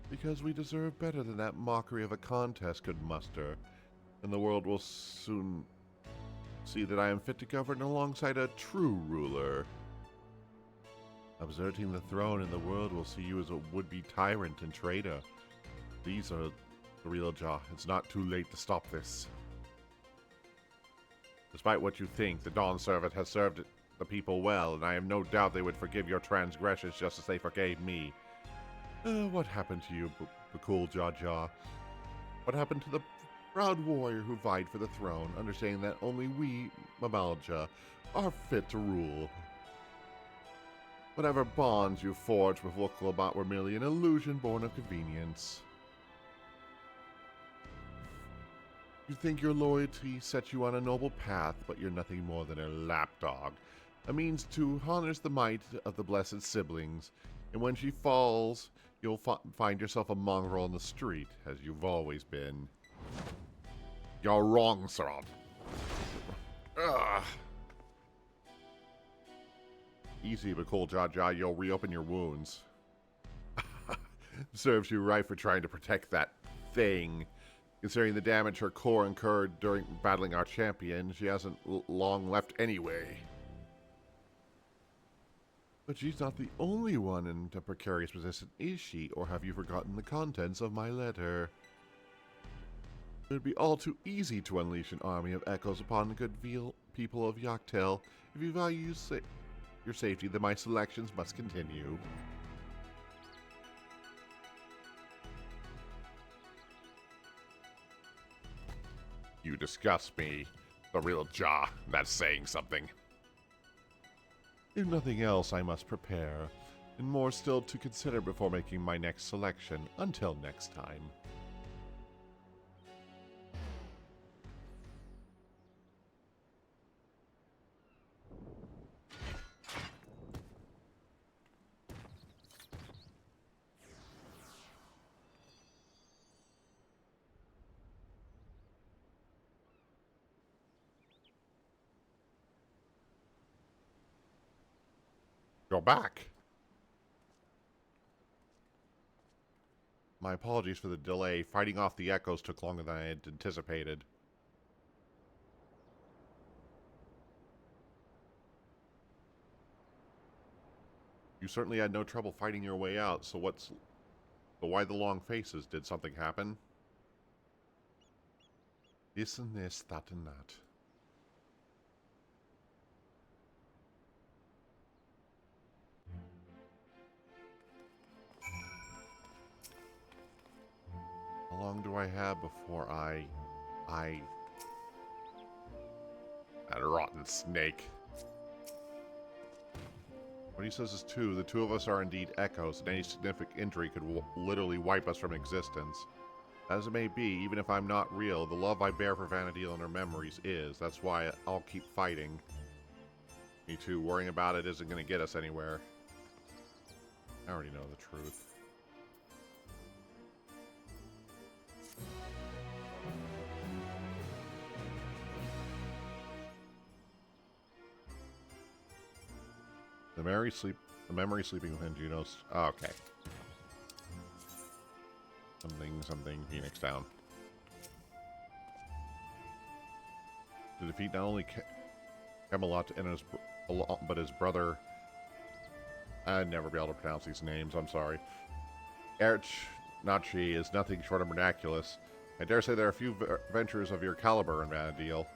Because we deserve better than that mockery of a contest could muster, and the world will soon see that I am fit to govern alongside a true ruler. Usurping the throne in the world will see you as a would-be tyrant and traitor. These are the real jaw. It's not too late to stop this. Despite what you think, the Dawn Servant has served the people well, and I have no doubt they would forgive your transgressions just as they forgave me. What happened to you, Bakul Jaw? What happened to the proud warrior who vied for the throne, understanding that only we, Mamalja, are fit to rule? Whatever bonds you forged with Wuklabot were merely an illusion born of convenience. You think your loyalty sets you on a noble path, but you're nothing more than a lapdog, a means to harness the might of the blessed siblings, and when she falls, you'll find yourself a mongrel on the street, as you've always been. You're wrong, Sarad. Ugh. Easy, but cool, Jaja. You'll reopen your wounds. Serves you right for trying to protect that thing. Considering the damage her core incurred during battling our champion, she hasn't long left anyway. But she's not the only one in a precarious position, is she? Or have you forgotten the contents of my letter? It would be all too easy to unleash an army of echoes upon the good people of Yoctel. If you value your safety, then my selections must continue. You disgust me. The real jaw. That's saying something. If nothing else, I must prepare, and more still to consider before making my next selection. Until next time. Go back. My apologies for the delay. Fighting off the echoes took longer than I had anticipated. You certainly had no trouble fighting your way out, so why the long faces? Did something happen? This and this, that and that. How long do I have before that rotten snake. What he says is 2. The 2 of us are indeed echoes, and any significant injury could literally wipe us from existence. As it may be, even if I'm not real, the love I bear for Vana'diel and her memories is. That's why I'll keep fighting. Me too. Worrying about it isn't going to get us anywhere. I already know the truth. The memory sleeping within Juno's. Oh, okay. Something, Phoenix Down. To defeat not only Kam'lanaut and but his brother. I'd never be able to pronounce these names. I'm sorry. Eald'narche is nothing short of miraculous. I dare say there are few ventures of your caliber in Vana'diel.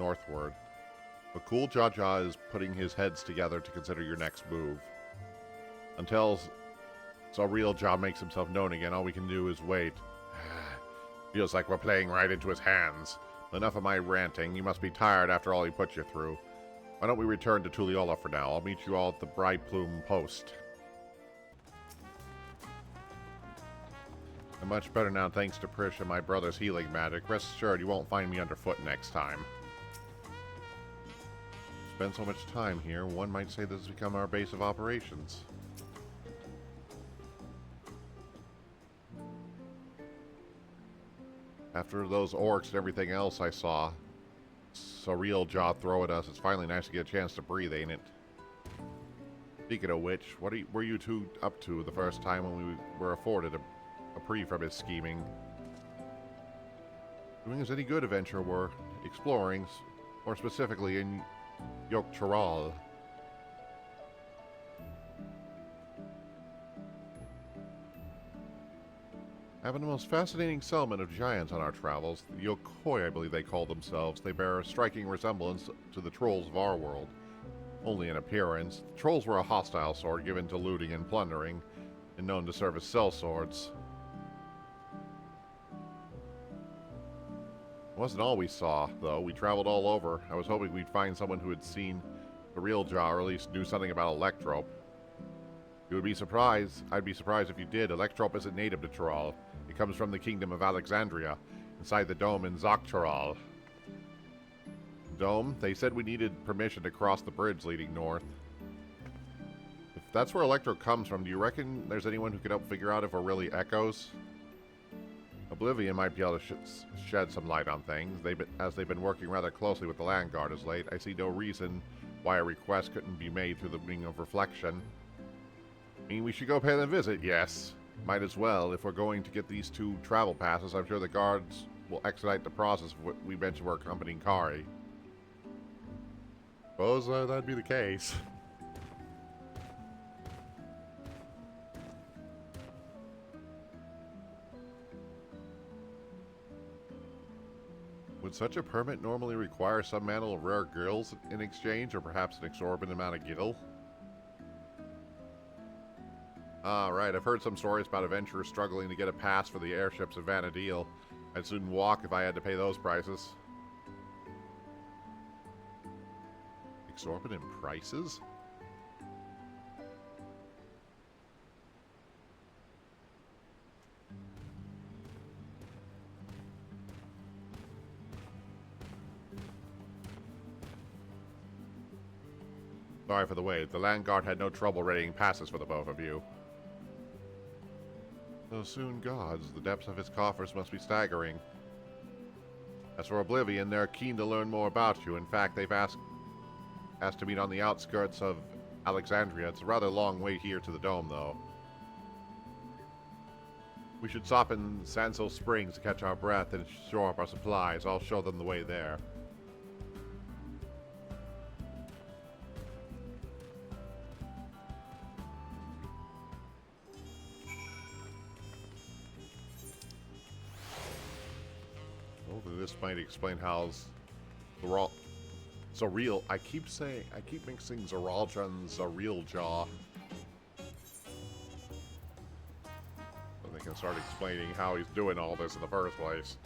northward. But Cool Jaja is putting his heads together to consider your next move. Until Real Jaw makes himself known again, all we can do is wait. Feels like we're playing right into his hands. Enough of my ranting. You must be tired after all he put you through. Why don't we return to Tuliyola for now? I'll meet you all at the Bright Plume Post. I'm much better now thanks to Prish and my brother's healing magic. Rest assured you won't find me underfoot next time. Spend so much time here, one might say this has become our base of operations. After those orcs and everything else I saw, Real Jaw throw at us, it's finally nice to get a chance to breathe, ain't it? Speaking of which, what were you two up to the first time when we were afforded a reprieve from his scheming? Doing us any good adventure were exploring, more specifically in Yogg-Toral. Having the most fascinating settlement of giants on our travels, the Yokoi, I believe they call themselves. They bear a striking resemblance to the trolls of our world. Only in appearance. The trolls were a hostile sort given to looting and plundering, and known to serve as sellswords. It wasn't all we saw, though. We traveled all over. I was hoping we'd find someone who had seen the Real Jaw, or at least knew something about Electrope. You would be surprised. I'd be surprised if you did. Electrope isn't native to Toral. It comes from the kingdom of Alexandria, inside the dome in Zok-Toral. Dome? They said we needed permission to cross the bridge leading north. If that's where Electrope comes from, do you reckon there's anyone who could help figure out if we're really echoes? Oblivion might be able to shed some light on things. As they've been working rather closely with the Land Guard as late, I see no reason why a request couldn't be made through the Ring of Reflection. I mean, we should go pay them a visit, yes. Might as well. If we're going to get these 2 travel passes, I'm sure the guards will expedite the process of what we mentioned we're accompanying Hikari. Suppose that'd be the case. Would such a permit normally require some mantle of rare gills in exchange, or perhaps an exorbitant amount of gil? Ah, right. I've heard some stories about adventurers struggling to get a pass for the airships of Vana'diel. I'd soon walk if I had to pay those prices. Exorbitant prices? Sorry for the wait. The Land Guard had no trouble readying passes for the both of you. So soon, gods, the depths of his coffers must be staggering. As for Oblivion, they're keen to learn more about you. In fact, they've asked to meet on the outskirts of Alexandria. It's a rather long way here to the dome, though. We should stop in Sanso Springs to catch our breath and shore up our supplies. I'll show them the way there. This might explain how Zoreal. I keep mixing Zoralja and Zoreal Jaw. So they can start explaining how he's doing all this in the first place.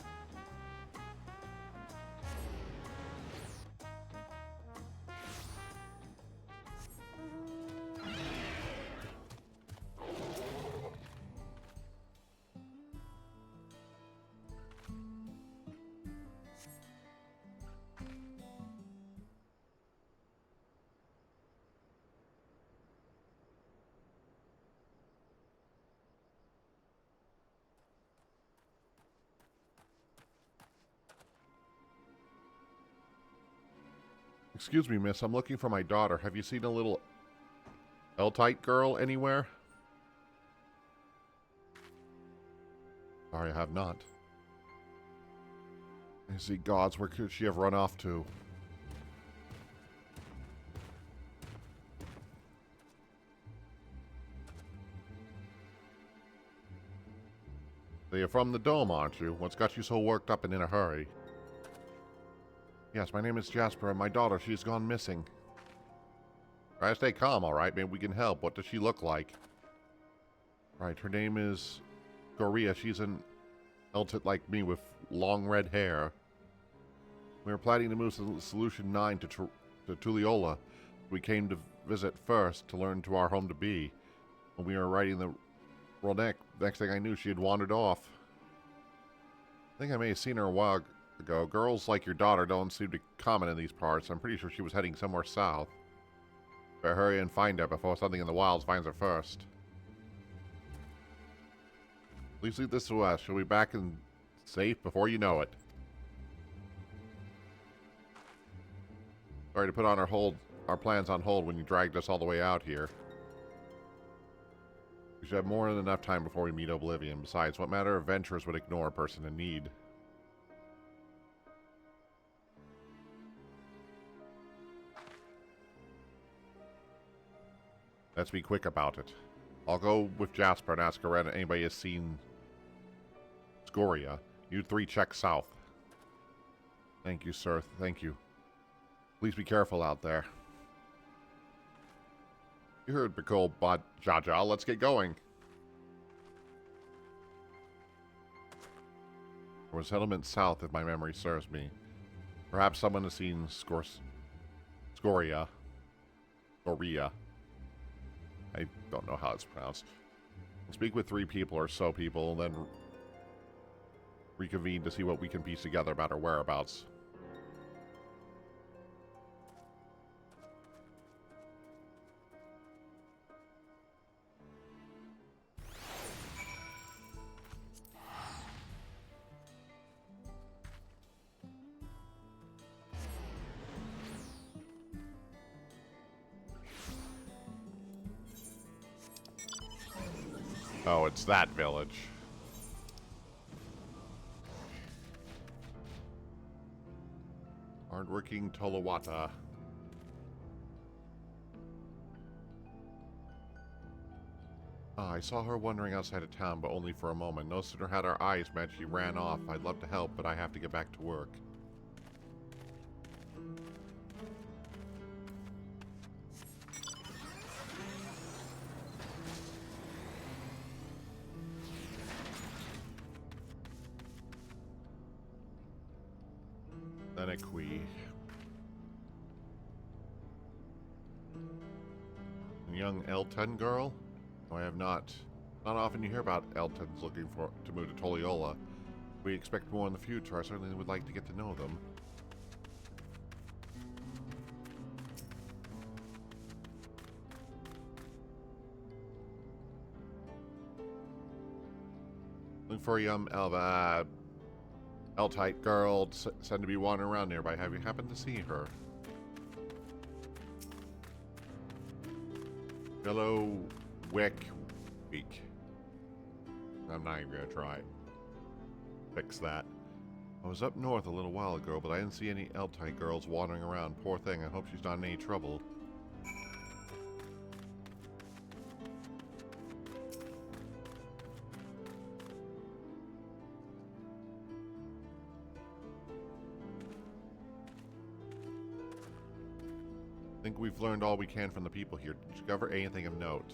Excuse me, miss. I'm looking for my daughter. Have you seen a little L-type girl anywhere? Sorry, I have not. I see gods. Where could she have run off to? So you're from the dome, aren't you? What's got you so worked up and in a hurry? Yes, my name is Jasper, and my daughter, she's gone missing. Try to stay calm, alright? Maybe we can help. What does she look like? Right, her name is Goria. She's an Eltit like me with long red hair. We were planning to move to Solution 9 to Tulliola. We came to visit first to learn to our home to be. When we were writing the Ronek, next thing I knew, she had wandered off. I think I may have seen her a while ago. Girls like your daughter don't seem to be common in these parts. I'm pretty sure she was heading somewhere south. Better hurry and find her before something in the wilds finds her first. Please leave this to us. She'll be back and safe before you know it. Sorry to put on our plans on hold when you dragged us all the way out here. We should have more than enough time before we meet Oblivion. Besides, what matter if adventurers would ignore a person in need? Let's be quick about it. I'll go with Jasper and ask around if anybody has seen Scoria. You three check south. Thank you, sir. Thank you. Please be careful out there. You heard Bicol Bot Jaja. Let's get going. There was settlement south, if my memory serves me. Perhaps someone has seen Scoria. Scoria. I don't know how it's pronounced. We'll speak with 3 people or so people, and then reconvene to see what we can piece together about her whereabouts. Oh, it's that village. Hardworking Tolawata. I saw her wandering outside of town, but only for a moment. No sooner had our eyes met, she ran off. I'd love to help, but I have to get back to work. Equi. Young Elton girl? No, I have not. Not often you hear about Eltons looking to move to Tulliola. We expect more in the future. I certainly would like to get to know them. Looking for a young Eltite girl said to be wandering around nearby. Have you happened to see her? Hello, Week. I'm not even gonna try. Fix that. I was up north a little while ago, but I didn't see any Eltite girls wandering around. Poor thing. I hope she's not in any trouble. I think we've learned all we can from the people here. Did you discover anything of note?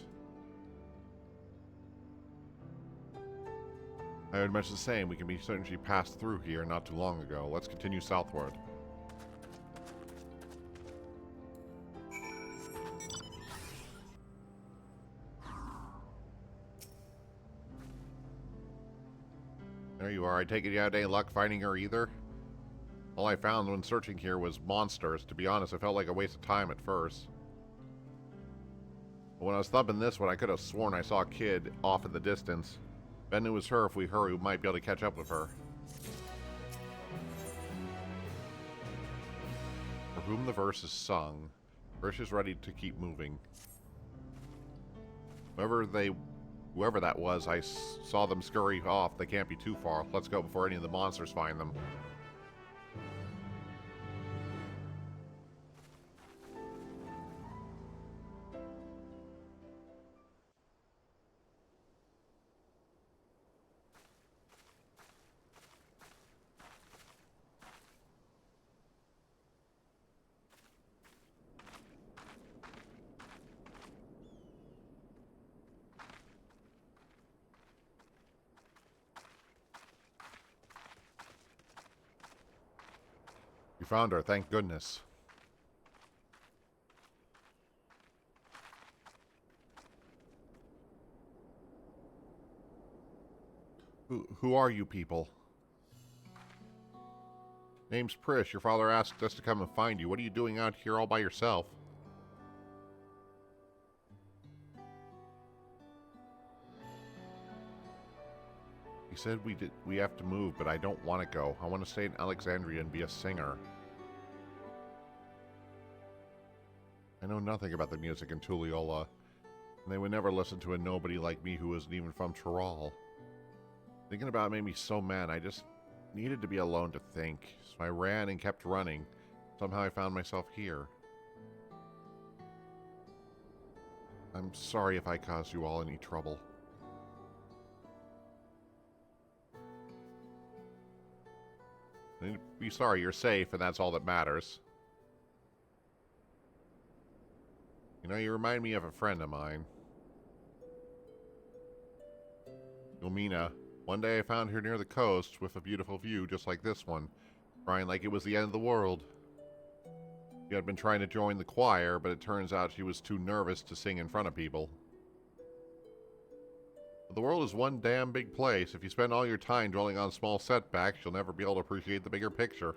I heard much the same. We can be certain she passed through here not too long ago. Let's continue southward. There you are. I take it you had any luck finding her either? All I found when searching here was monsters. To be honest, it felt like a waste of time at first. But when I was thumping this one, I could have sworn I saw a kid off in the distance. Ben knew it was her. If we hurry, we might be able to catch up with her. For whom the verse is sung, Verse is ready to keep moving. Whoever that was, I saw them scurry off. They can't be too far. Let's go before any of the monsters find them. You found her, thank goodness. Who are you people? Name's Prish. Your father asked us to come and find you. What are you doing out here all by yourself? He said we have to move, but I don't want to go. I want to stay in Alexandria and be a singer. I know nothing about the music in Tuliyola, and they would never listen to a nobody like me who isn't even from Tural. Thinking about it made me so mad. I just needed to be alone to think. So I ran and kept running. Somehow I found myself here. I'm sorry if I caused you all any trouble. Be sorry, you're safe, and that's all that matters. You know, you remind me of a friend of mine. Yelmina. One day I found her near the coast with a beautiful view just like this one, crying like it was the end of the world. She had been trying to join the choir, but it turns out she was too nervous to sing in front of people. The world is one damn big place. If you spend all your time dwelling on small setbacks, you'll never be able to appreciate the bigger picture.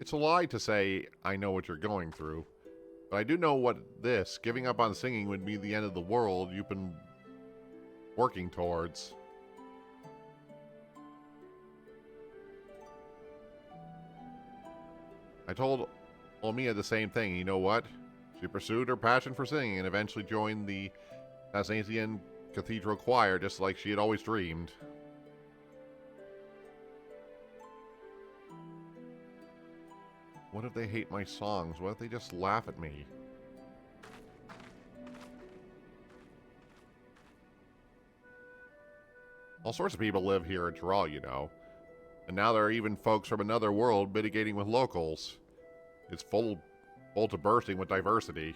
It's a lie to say, I know what you're going through. But I do know what giving up on singing would be the end of the world you've been working towards. I told Olmia the same thing. You know what? She pursued her passion for singing and eventually joined the Tasnasian Cathedral Choir just like she had always dreamed. What if they hate my songs? What if they just laugh at me? All sorts of people live here in Tural, you know. And now there are even folks from another world mitigating with locals. It's full to bursting with diversity.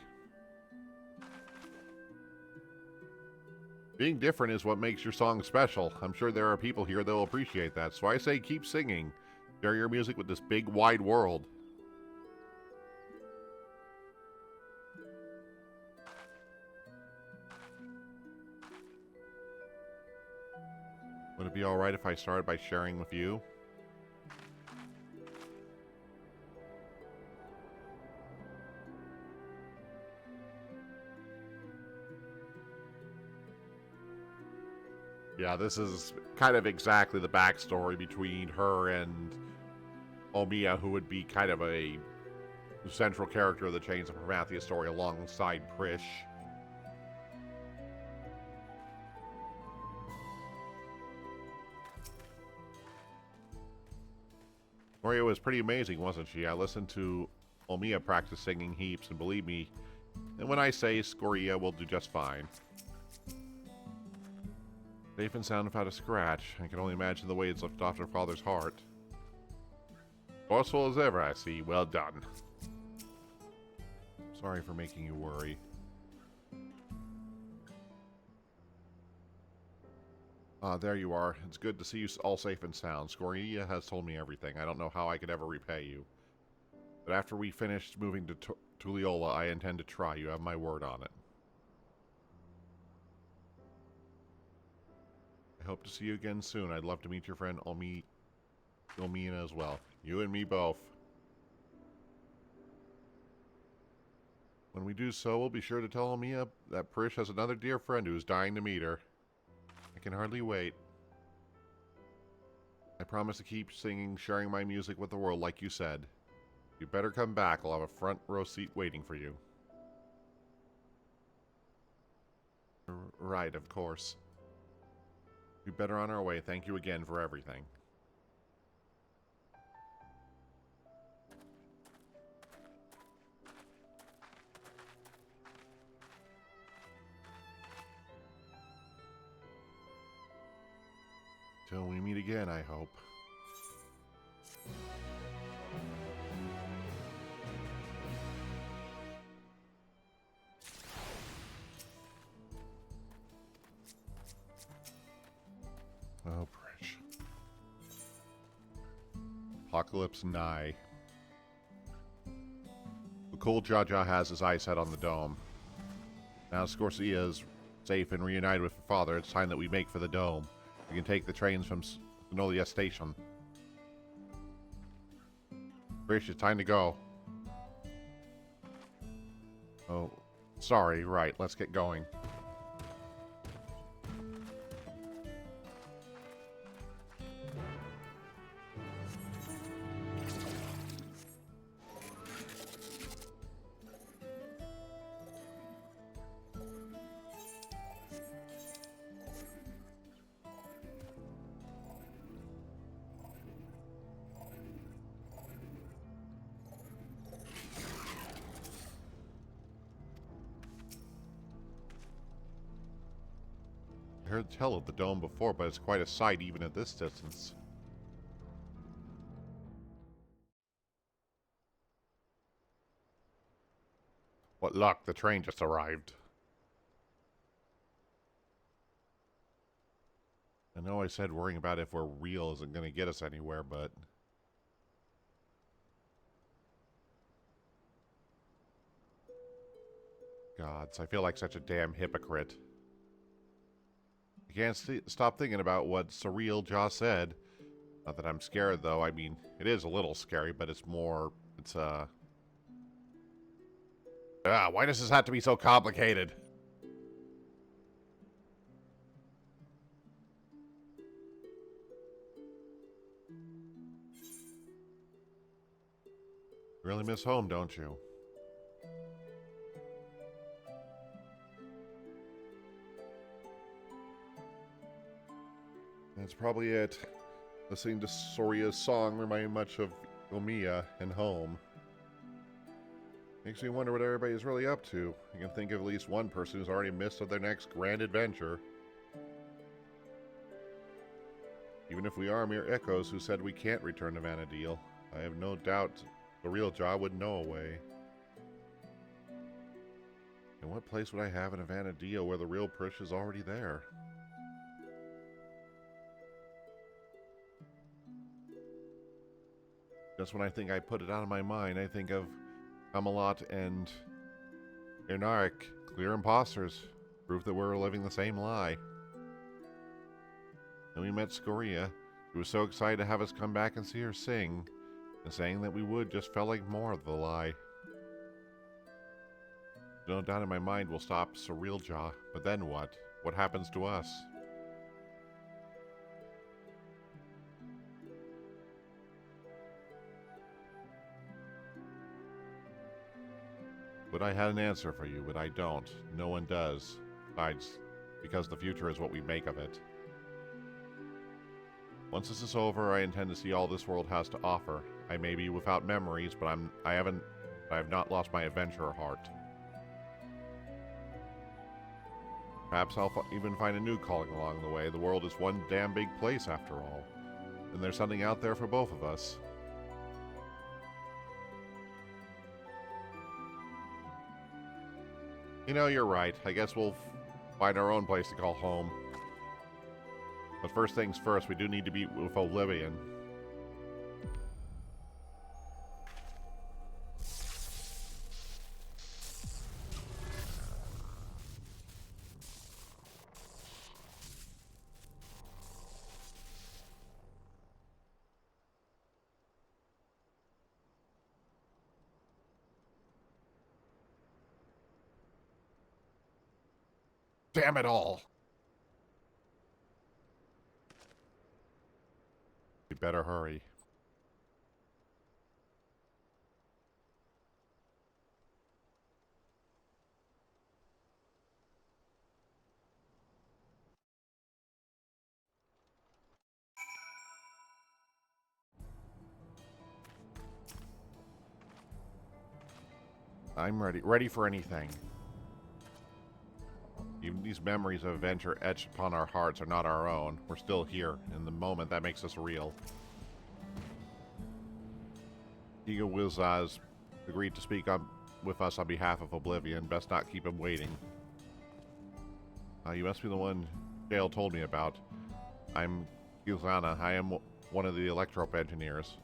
Being different is what makes your song special. I'm sure there are people here that will appreciate that. So I say keep singing. Share your music with this big, wide world. Would it be alright if I started by sharing with you? Yeah, this is kind of exactly the backstory between her and Omiya, who would be kind of a central character of the Chains of Prometheus story alongside Prish. Maria was pretty amazing, wasn't she? I listened to Omiya practice singing heaps, and believe me, and when I say Scoria will do just fine. Safe and sound without a scratch. I can only imagine the way it's left off her father's heart. Forceful as ever, I see. Well done. Sorry for making you worry. Ah, there you are. It's good to see you all safe and sound. Scoria has told me everything. I don't know how I could ever repay you. But after we finish moving to Tuliyola, I intend to try. You have my word on it. I hope to see you again soon. I'd love to meet your friend Ilmina as well. You and me both. When we do so, we'll be sure to tell Ilmina that Prish has another dear friend who is dying to meet her. I can hardly wait. I promise to keep singing, sharing my music with the world like you said. You better come back. I'll have a front row seat waiting for you. Right, of course. We're better on our way. Thank you again for everything. Till we meet again, I hope. Oh, Prish. Apocalypse nigh. The cool Jaja has his eyes set on the dome. Now Scorcia is safe and reunited with her father. It's time that we make for the dome. We can take the trains from Sonolia Station. Grish, it's time to go. Oh, sorry. Right, let's get going. I heard tell of the dome before, but it's quite a sight even at this distance. What luck, the train just arrived. I know I said worrying about if we're real isn't going to get us anywhere, but... Gods, I feel like such a damn hypocrite. I can't stop thinking about what Surreal Jaw said. Not that I'm scared, though. I mean, it is a little scary, but it's more... It's, why does this have to be so complicated? You really miss home, don't you? That's probably it. Listening to Soria's song reminded me much of Omiya and home. Makes me wonder what everybody's really up to. I can think of at least one person who's already missed of their next grand adventure. Even if we are mere echoes who said we can't return to Vana'diel, I have no doubt the real Jaw would know a way. And what place would I have in a Vana'diel where the real Prish is already there? Just when I think I put it out of my mind, I think of Kam'lanaut and Eald'narche, clear imposters, proof that we're living the same lie. Then we met Scoria. She was so excited to have us come back and see her sing, and saying that we would just felt like more of the lie. No doubt in my mind we'll stop Surreal Jaw, but then what? What happens to us? But I had an answer for you, but I don't. No one does. Besides, because the future is what we make of it. Once this is over, I intend to see all this world has to offer. I may be without memories, but I have not lost my adventurer heart. Perhaps I'll even find a new calling along the way. The world is one damn big place after all. And there's something out there for both of us. You know, you're right. I guess we'll find our own place to call home. But first things first, we do need to be with Oblivion. Damn it all! We better hurry. I'm ready. Ready for anything. Even these memories of adventure etched upon our hearts are not our own. We're still here, in the moment that makes us real. Higa Wilzaz agreed to speak with us on behalf of Oblivion. Best not keep him waiting. You must be the one Dale told me about. I'm Gilzana. I am one of the Electrope engineers.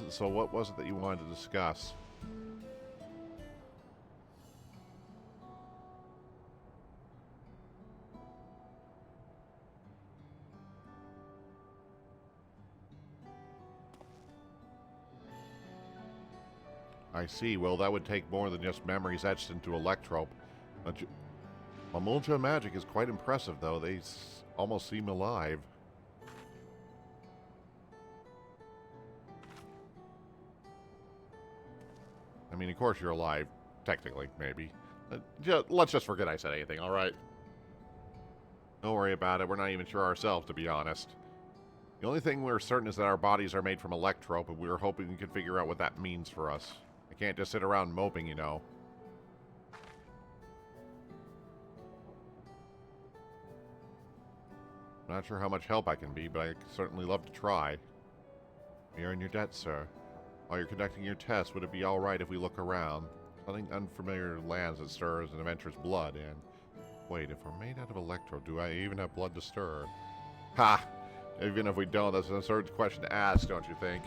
So what was it that you wanted to discuss? I see. Well, that would take more than just memories etched into electrope. Mamulja magic is quite impressive, though. They almost seem alive. I mean, of course you're alive. Technically, maybe. Let's just forget I said anything, alright? Don't worry about it. We're not even sure ourselves, to be honest. The only thing we're certain is that our bodies are made from electrope, and we were hoping we could figure out what that means for us. I can't just sit around moping, you know. I'm not sure how much help I can be, but I certainly love to try. You're in your debt, sir. While you're conducting your test, would it be alright if we look around? Something unfamiliar lands that stirs an adventurer's blood, and... Wait, if we're made out of electrope, do I even have blood to stir? Ha! Even if we don't, that's an absurd question to ask, don't you think?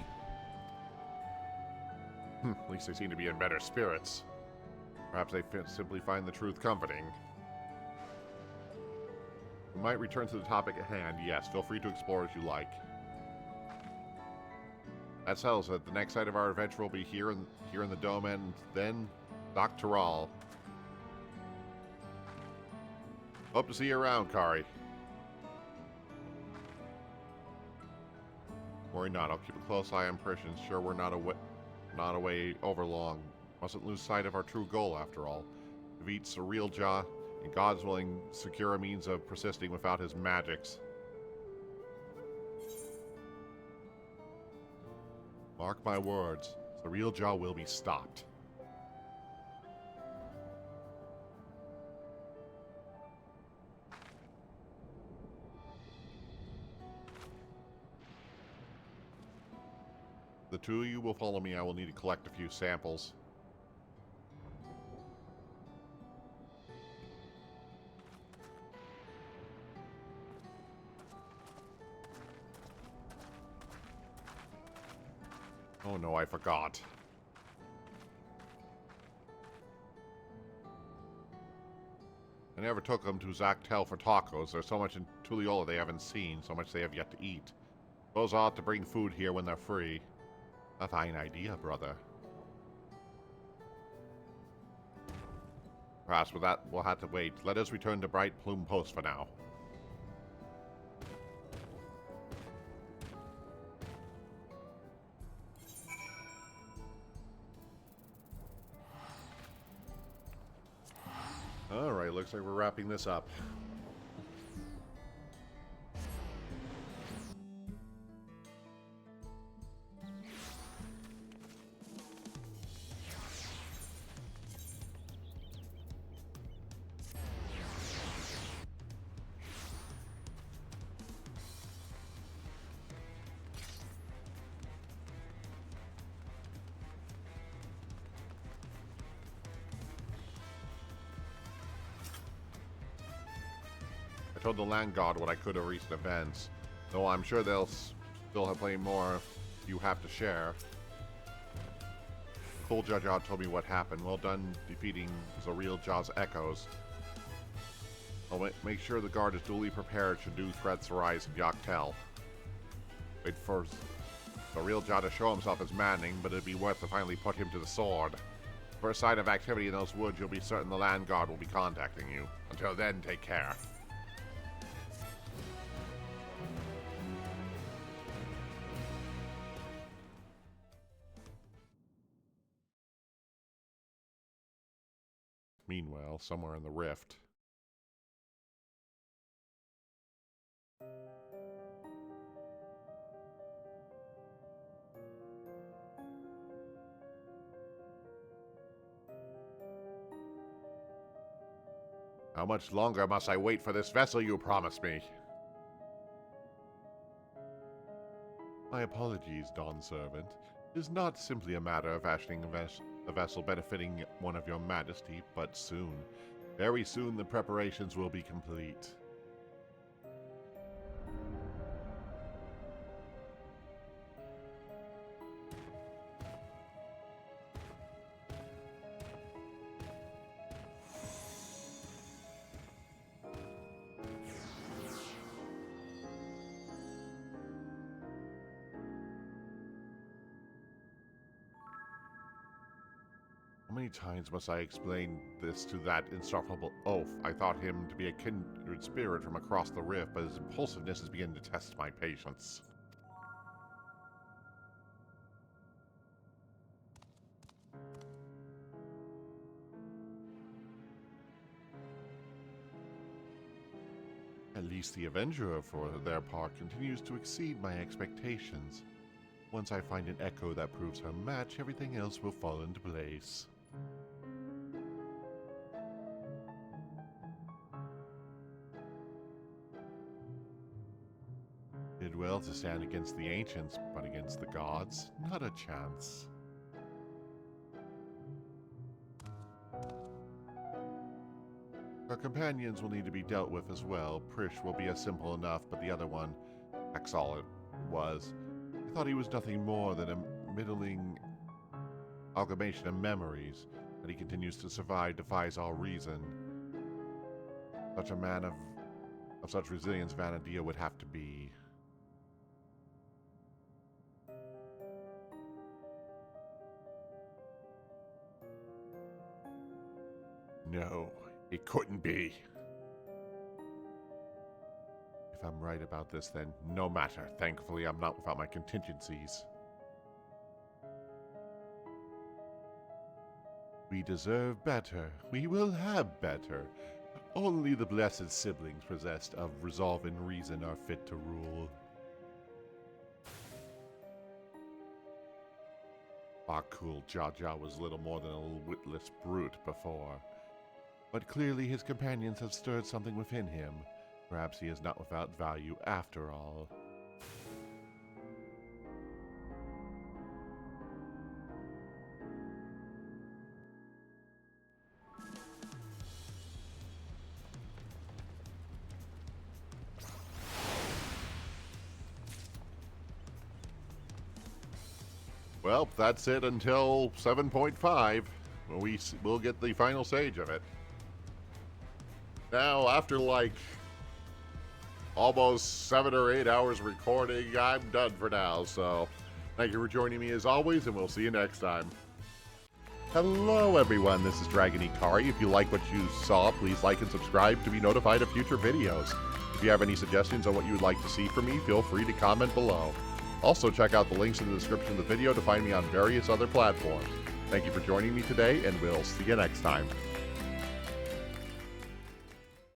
At least they seem to be in better spirits. Perhaps they simply find the truth comforting. We might return to the topic at hand. Yes, feel free to explore as you like. That settles it. The next site of our adventure will be here in the dome, and then Doctoral. Hope to see you around, Kari. Worry not. I'll keep a close eye on Persians. Sure, we're not away over long. Mustn't lose sight of our true goal, after all. Defeat Eald'narche, and God's willing, secure a means of persisting without his magics. Mark my words, Eald'narche will be stopped. The two of you will follow me. I will need to collect a few samples. Oh no, I forgot. I never took them to Zactel for tacos. There's so much in Tuliola they haven't seen, so much they have yet to eat. Those ought to bring food here when they're free. A fine idea, brother. Perhaps with that, we'll have to wait. Let us return to Bright Plume Post for now. Alright, looks like we're wrapping this up. I told the Land God what I could of recent events, though I'm sure they'll still have plenty more you have to share. Cole Jajah told me what happened. Well done defeating Eald'narche's echoes. I'll make sure the guard is duly prepared should new threats arise in Yoctel. Wait for Eald'narche to show himself as maddening, but it'd be worth to finally put him to the sword. For a sign of activity in those woods, you'll be certain the Land Guard will be contacting you. Until then, take care. Meanwhile, somewhere in the rift. How much longer must I wait for this vessel you promised me? My apologies, Dawn Servant. It is not simply a matter of fashioning a vessel benefiting one of your majesty, but soon, very soon, the preparations will be complete. many times must I explain this to that insufferable oaf? I thought him to be a kindred spirit from across the rift, but his impulsiveness is beginning to test my patience. At least the Avenger, for their part, continues to exceed my expectations. Once I find an echo that proves her match, everything else will fall into place. Did well to stand against the ancients, but against the gods, not a chance. Our companions will need to be dealt with as well. Prish will be simple enough, but the other one, that's all it was. I thought he was nothing more than a middling amalgamation of memories, but he continues to survive, defies all reason. Such a man of such resilience Vana'diel would have to be. No, it couldn't be. If I'm right about this, then no matter. Thankfully, I'm not without my contingencies. We deserve better. We will have better. Only the blessed siblings possessed of resolve and reason are fit to rule. Bakul Jaja was little more than a little witless brute before. But clearly his companions have stirred something within him. Perhaps he is not without value after all. Well, that's it until 7.5. We'll get the final stage of it. Now, after like almost 7 or 8 hours recording, I'm done for now. So, thank you for joining me as always, and we'll see you next time. Hello, everyone. This is Dragin Hikari. If you like what you saw, please like and subscribe to be notified of future videos. If you have any suggestions on what you would like to see from me, feel free to comment below. Also, check out the links in the description of the video to find me on various other platforms. Thank you for joining me today, and we'll see you next time.